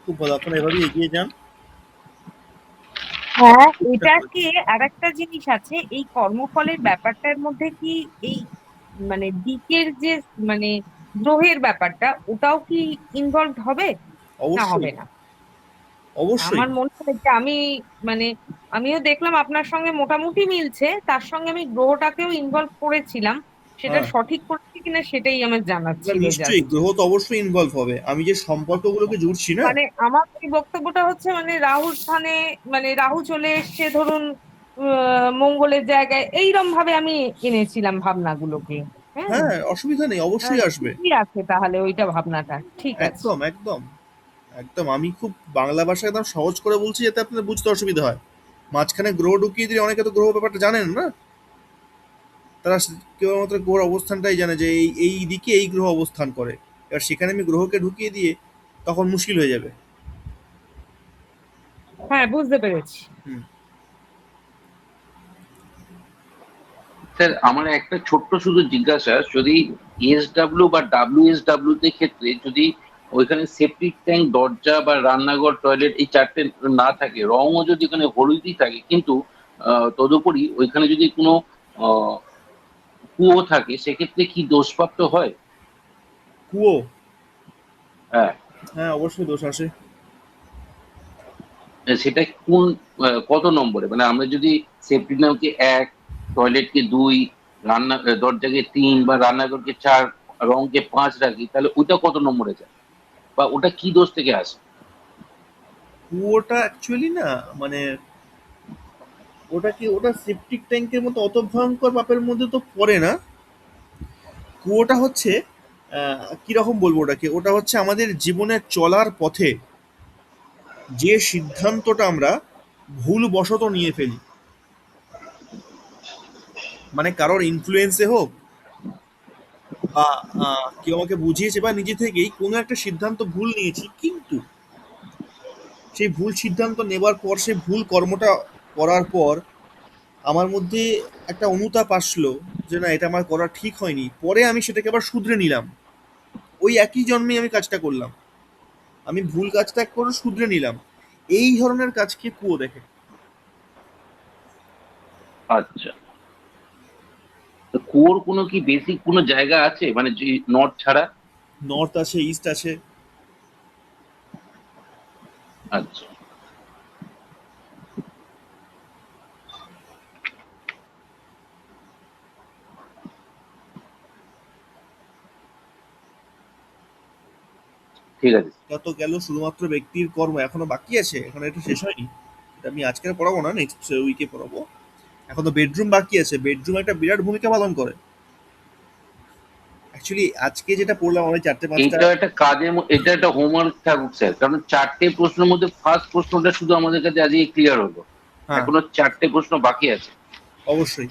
খুব ভালো, আপনারা এভাবেই এগিয়ে যান। হ্যাঁ, ঠিকঠাক করে। এটাকে আরেকটা জিনিস আছে, এই কর্মফলের ব্যাপারটার মধ্যে কি এই মানে দিকের যে মানে গ্রহের ব্যাপারটা ওটাও কি ইনভলভ হবে না অবশ্যই, হবে না? অবশ্যই। আমার মনে হয় যে আমি মানে আমিও দেখলাম আপনার সঙ্গে মোটামুটি মিলছে, তার সঙ্গে আমি গ্রহটাকেও ইনভলভ করেছিলাম, সেটা হ্যাঁ, সঠিক করেছি কিনা সেটাই আমার জানার না ছিল নিশ্চয়ই, জাস্ট। গ্রহ তো অবশ্যই ইনভলভ হবে, আমি যে সম্পর্কগুলোকে জুড়ছি না। মানে আমার এই বক্তব্যটা হচ্ছে মানে রাহুর স্থানে মানে রাহু চলে এসছে ধরুন মঙ্গলের জায়গায়, এইরকম ভাবে আমি এনেছিলাম ভাবনাগুলোকে। হ্যাঁ, হ্যাঁ, অসুবিধা নেই, অবশ্যই আসবে। ঠিকই আছে তাহলে ওইটা ভাবনাটা ঠিক আছে। একদম, একদম, একদম। আমি খুব বাংলা ভাষায় একদম সহজ করে বলছি যাতে আপনাদের বুঝতে অসুবিধা হয়। মাঝখানে গ্রহ ঢুকিয়ে দিলে অনেকে তো গ্রহ ব্যাপারটা জানেন না, তারা কেবলমাত্র গ্রহের অবস্থানটাই জানে যে এই এই দিকে এই গ্রহ অবস্থান করে। এবার সেখানে আমি গ্রহকে ঢুকিয়ে দিয়ে তখন মুশকিল হয়ে যাবে। হ্যাঁ, বুঝতে পেরেছি। হুম। স্যার, আমার একটা ছোট্ট শুধু জিজ্ঞাসা, যদি এসডাব্লিউ বা ডাব্লিউএসডাব্লিউ তে ক্ষেত্রে যদি ওইখানে সেপটিক ট্যাঙ্ক, দরজা বা রান্নাঘর, টয়লেট এই চারটে না থাকে, রঙও যদি ওখানে হলুদই থাকে, কিন্তু তদুপরি ওইখানে যদি কোনো আহ, কুয়ো থাকে, সেক্ষেত্রে কি দোষপ্রাপ্ত হয়? কুয়ো? হ্যাঁ, হ্যাঁ, অবশ্যই দোষ আসে। সেটা কোন কত নম্বরে, মানে আমরা যদি সেফটি ট্যাঙ্ককে 1, টয়লেটকে 2, দরজাকে 3 বা রান্নাঘরকে 4, রংকে 5 রাখি, তাহলে ওটা কত নম্বরে যায়, বা ওটা কি দোষ থেকে আসে? কুয়োটা অ্যাকচুয়ালি না, মানে ওটা সেপটিক ট্যাঙ্কের মতো অত ভয়ঙ্কর পাপের মধ্যে তো পড়ে না। কুয়োটা হচ্ছে কিরকম বলবো ওটাকে, ওটা হচ্ছে আমাদের জীবনের চলার পথে যে সিদ্ধান্তটা আমরা ভুলবশত নিয়ে ফেলি, মানে কারোর ইনফ্লুয়েন্সে হোক, বা কেউ আমাকে বুঝিয়েছে, বা নিজে থেকেই কোনো একটা সিদ্ধান্ত ভুল নিয়েছি, কিন্তু সেই ভুল সিদ্ধান্ত নেবার পর সেই ভুল কর্মটা করার পর আমার মধ্যে একটা অনুতাপ আসলো যে না, এটা আমার করা ঠিক হয়নি, পরে আমি সেটাকে আবার শুধরে নিলাম। ওই একই জন্মে আমি কাজটা করলাম, আমি ভুল কাজটা করে শুধরে নিলাম। এই ধরনের কাজকে কুয়ো দেখে। আচ্ছা, ওর কোনো কি বেসিক কোনো জায়গা আছে মানে যে নর্থ ছাড়া? নর্থ আছে, ইস্ট আছে। আচ্ছা, ঠিক আছে। এটা তো গেল শুধুমাত্র ব্যক্তির কর্ম, এখনো বাকি আছে, এখনো এটা শেষ হয়নি। এটা আমি আজকে আর পড়াবো না, নেক্সট উইকে পড়াবো। এখন তো বেডরুম বাকি আছে। বেডরুম একটা বিরাট ভূমিকা পালন করে। অ্যাকচুয়ালি আজকে যেটা পড়লাম আমরা 4-5টা। এটা একটা এটা একটা হোমওয়ার্ক থাকুক স্যার, কারণ 4টে প্রশ্নের মধ্যে ফার্স্ট প্রশ্নটা শুধু আমাদের কাছে আজকে ক্লিয়ার হলো, হ্যাঁ, এখনো 4টে প্রশ্ন বাকি আছে। অবশ্যই।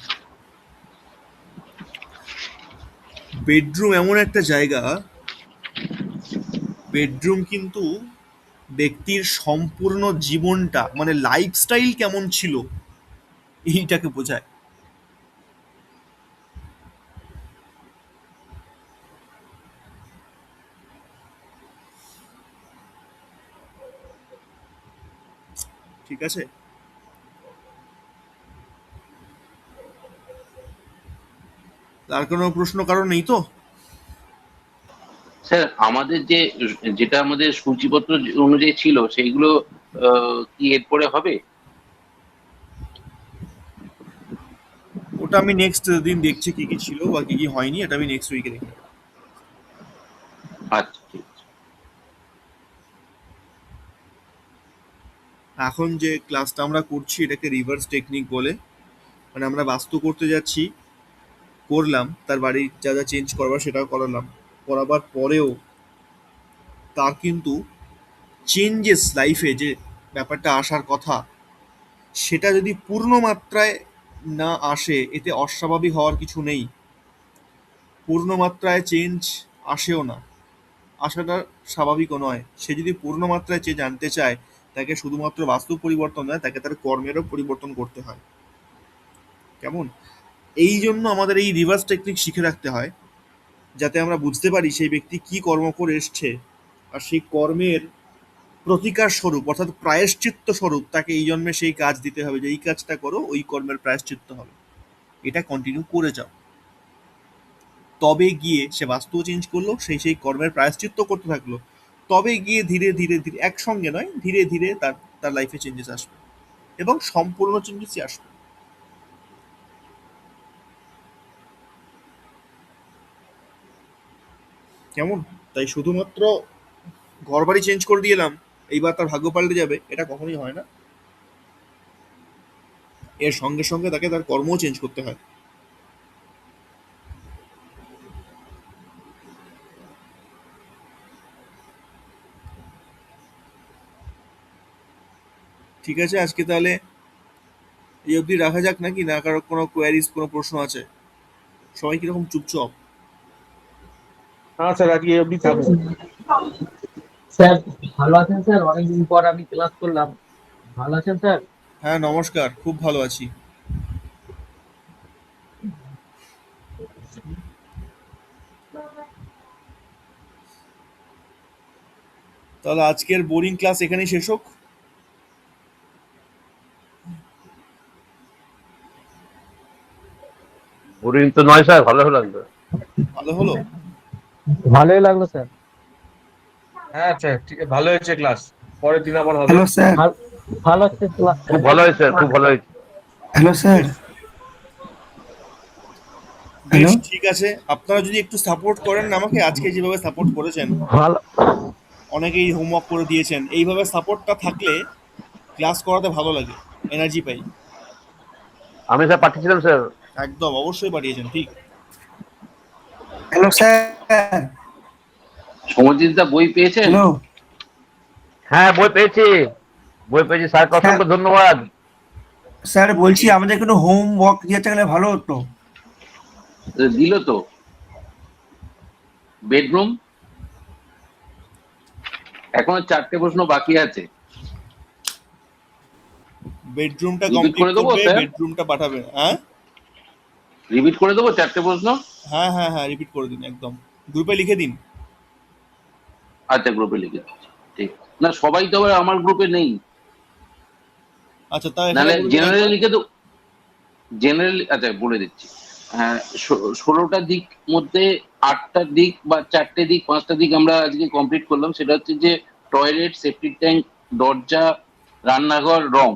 বেডরুম এমন একটা জায়গা, বেডরুম কিন্তু ব্যক্তির সম্পূর্ণ জীবনটা মানে লাইফস্টাইল কেমন ছিল এইটাকে বোঝায়। ঠিক আছে? তার কোনো প্রশ্ন কারণ নেই তো? স্যার আমাদের যেটা আমাদের সূচিপত্র অনুযায়ী ছিল সেইগুলো কি এরপরে হবে? ওটা আমি নেক্সট দিন দেখছি কি কি ছিল বা কি কি হয়নি, এটা আমি নেক্সট উইকে দেখি। আচ্ছা, ঠিক আছে। এখন যে ক্লাসটা আমরা করছি এটাকে রিভার্স টেকনিক বলে। মানে আমরা বাস্তু করতে যাচ্ছি, করলাম, তার বাড়ির যা যা চেঞ্জ করবার সেটাও করালাম, করাবার পরেও তার কিন্তু চেঞ্জেস লাইফে যে ব্যাপারটা আসার কথা, সেটা যদি পূর্ণ মাত্রায় না আসে, এতে অস্বাভাবিক হওয়ার কিছু নেই। পূর্ণ মাত্রায় চেঞ্জ আসেও না, আসাটা স্বাভাবিকও নয়। সে যদি পূর্ণ মাত্রায় চেঞ্জ আনতে চায়, তাকে শুধুমাত্র বাস্তু পরিবর্তন নয়, তাকে তার কর্মেরও পরিবর্তন করতে হয়। কেমন? এই জন্য আমাদের এই রিভার্স টেকনিক শিখে রাখতে হয়, যাতে আমরা বুঝতে পারি সেই ব্যক্তি কি কর্ম করে এসছে, আর সেই কর্মের প্রতিকার স্বরূপ অর্থাৎ প্রায়শ্চিত্ত স্বরূপ তাকে এই জন্মে সেই কাজ দিতে হবে, যে এই কাজটা করো, ওই কর্মের প্রায়শ্চিত্ত হবে। এটা কন্টিনিউ করে যাও, তবে গিয়ে সে বাস্তু চেঞ্জ করলো, সেই কর্মের প্রায়শ্চিত্ত করতে থাকলো, তবে গিয়ে ধীরে ধীরে ধীরে, একসঙ্গে নয়, ধীরে ধীরে তার তার লাইফে চেঞ্জেস আসবে এবং সম্পূর্ণ চেঞ্জেসই আসবে। কেমন? তাই শুধুমাত্র ঘর বাড়ি চেঞ্জ করে দিয়ে এলাম, এইবার তার ভাগ্য পাল্টে যাবে, এটা কখনোই হয় না। এর সঙ্গে সঙ্গে তাকে তার কর্মও চেঞ্জ করতে হয়। ঠিক আছে, আজকে তাহলে এই অবধি রাখা যাক নাকি? না কারো কোনো কোয়ারিজ, কোনো প্রশ্ন আছে? সবাই কিরকম চুপচাপ? হ্যাঁ স্যার, আজকে এই অবধি থাকুন। স্যার ভালো আছেন স্যার? অনেকদিন পর আমি ক্লাস করলাম। ভালো আছেন স্যার? হ্যাঁ, নমস্কার, খুব ভালো আছি। তাহলে আজকের বোরিং ক্লাস এখানেই শেষ হোক। বোরিং তো নয় স্যার, ভালো লাগলো। ভালো হলো? ভালোই লাগলো স্যার। হ্যাঁ স্যার, ঠিক, ভালো হয়েছে ক্লাস। পরের দিন আবার হবে। Hello sir. ভালো হচ্ছে ক্লাস। খুব ভালো হয়েছে স্যার, খুব ভালো হয়েছে। Hello sir. বেশ, হ্যালো। ঠিক আছে। আপনারা যদি একটু সাপোর্ট করেন আমাকে, আজকে যেভাবে সাপোর্ট করেছেন, ভালো। অনেকেই হোমওয়ার্ক করে দিয়েছেন, এইভাবে সাপোর্টটা থাকলে ক্লাস করাতে ভালো লাগে, এনার্জি পাই। আমি স্যার পাঠিয়েছিলাম স্যার। একদম, অবশ্যই পাঠিয়েছেন, ঠিক। Hello sir. সমজিৎ দা বই পেয়েছেন? হ্যালো হ্যাঁ বই পেয়েছি, বই পেয়েছি স্যারকে অসংখ্য ধন্যবাদ। স্যার, বলছি আমাদের কোনো হোমওয়ার্ক দিয়ে থাকলে ভালো হতো। দিল তো। বেডরুম এখনো 4টে প্রশ্ন বাকি আছে। বেডরুমটা Repeat কমপ্লিট করে দেবো, করবে, স্যার? বেডরুমটা পাঠাবে। হ্যাঁ রিপিট করে দেবো 4টে প্রশ্ন? হ্যাঁ হ্যাঁ হ্যাঁ, রিপিট করে দিন, একদম গ্রুপে লিখে দিন। আচ্ছা, গ্রুপে লিখে দিচ্ছি। ঠিক না, সবাই তো আবার আমার গ্রুপে নেই। আচ্ছা, তাও এখানে নাহলে বলবেন জেনারেল একবার। লিখে দেবো। জেনারেল, আচ্ছা বলে দিচ্ছি। 16টা দিক মধ্যে 8টা দিক বা 4টে দিক 5টা দিক আমরা আজকে কমপ্লিট করলাম। সেটা হচ্ছে যে টয়লেট, সেপ্টিক ট্যাঙ্ক, দরজা, রান্নাঘর, রং।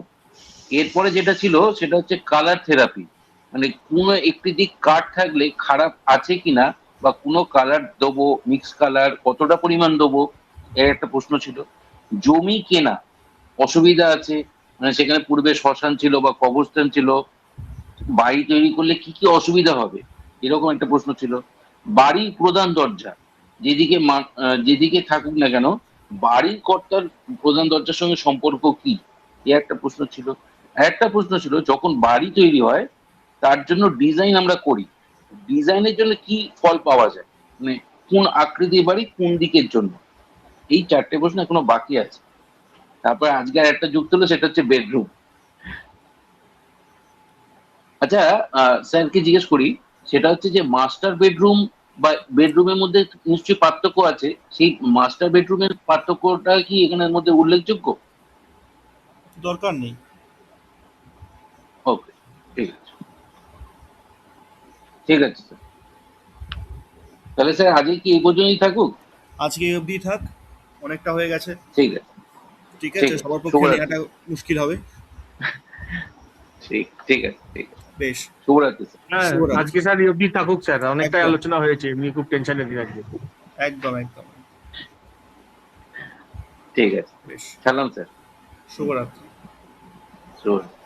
এরপরে যেটা ছিল সেটা হচ্ছে কালার থেরাপি, মানে কোনো একটি দিক কাট থাকলে খারাপ আছে কিনা, বা কোনো কালার দেবো, মিক্স কালার কতটা পরিমাণ দেবো, এর একটা প্রশ্ন ছিল। জমি কেনা, অসুবিধা আছে, মানে সেখানে পূর্বে শ্মশান ছিল বা কবরস্থান ছিল, বাড়ি তৈরি করলে কি কি অসুবিধা হবে, এরকম একটা প্রশ্ন ছিল। বাড়ির প্রধান দরজা, যেদিকে থাকুক না কেন, বাড়ির কর্তার প্রধান দরজার সঙ্গে সম্পর্ক কি, এ একটা প্রশ্ন ছিল। একটা প্রশ্ন ছিল, যখন বাড়ি তৈরি হয় তার জন্য ডিজাইন আমরা করি, ডিজাইনের জন্য কি ফল পাওয়া যায়, মানে কোন আকৃতির বাড়ি কোন দিকের জন্য। এই 4টে প্রশ্ন এখনো বাকি আছে। তারপর আজকে আর একটা যুক্ত হলো, সেটা হচ্ছে বেডরুম। আচ্ছা, স্যারকে জিজ্ঞেস করি, সেটা হচ্ছে যে মাস্টার বেডরুম বা বেডরুমের মধ্যে নিশ্চয়ই পার্থক্য আছে, সেই মাস্টার বেডরুমের পার্থক্যটা কি এখানের মধ্যে উল্লেখযোগ্য? দরকার নেই। ওকে, ঠিক আছে, ঠিক আছে স্যার। তাহলে স্যার আজকে কি এই পর্যন্তই থাকুক? আজকে এই অবধি থাক, অনেকটা হয়ে গেছে। ঠিক আছে, ঠিক ঠিক আছে, আছে, সবার পক্ষে শুভরাত্রি। নেওয়াটা মুশকিল হবে। ঠিক ঠিক আছে, ঠিক আছে, বেশ, শুভরাত্রি স্যার। হ্যাঁ, শুভরাত্রি। আজকে স্যার এই অবধি থাকুক স্যার, অনেকটাই একদম। আলোচনা হয়েছে, এমনি খুব টেনশনের দিন আজকে। একদম একদম। ঠিক আছে, বেশ, সালাম স্যার। শুভরাত্রি। শুভরাত্রি।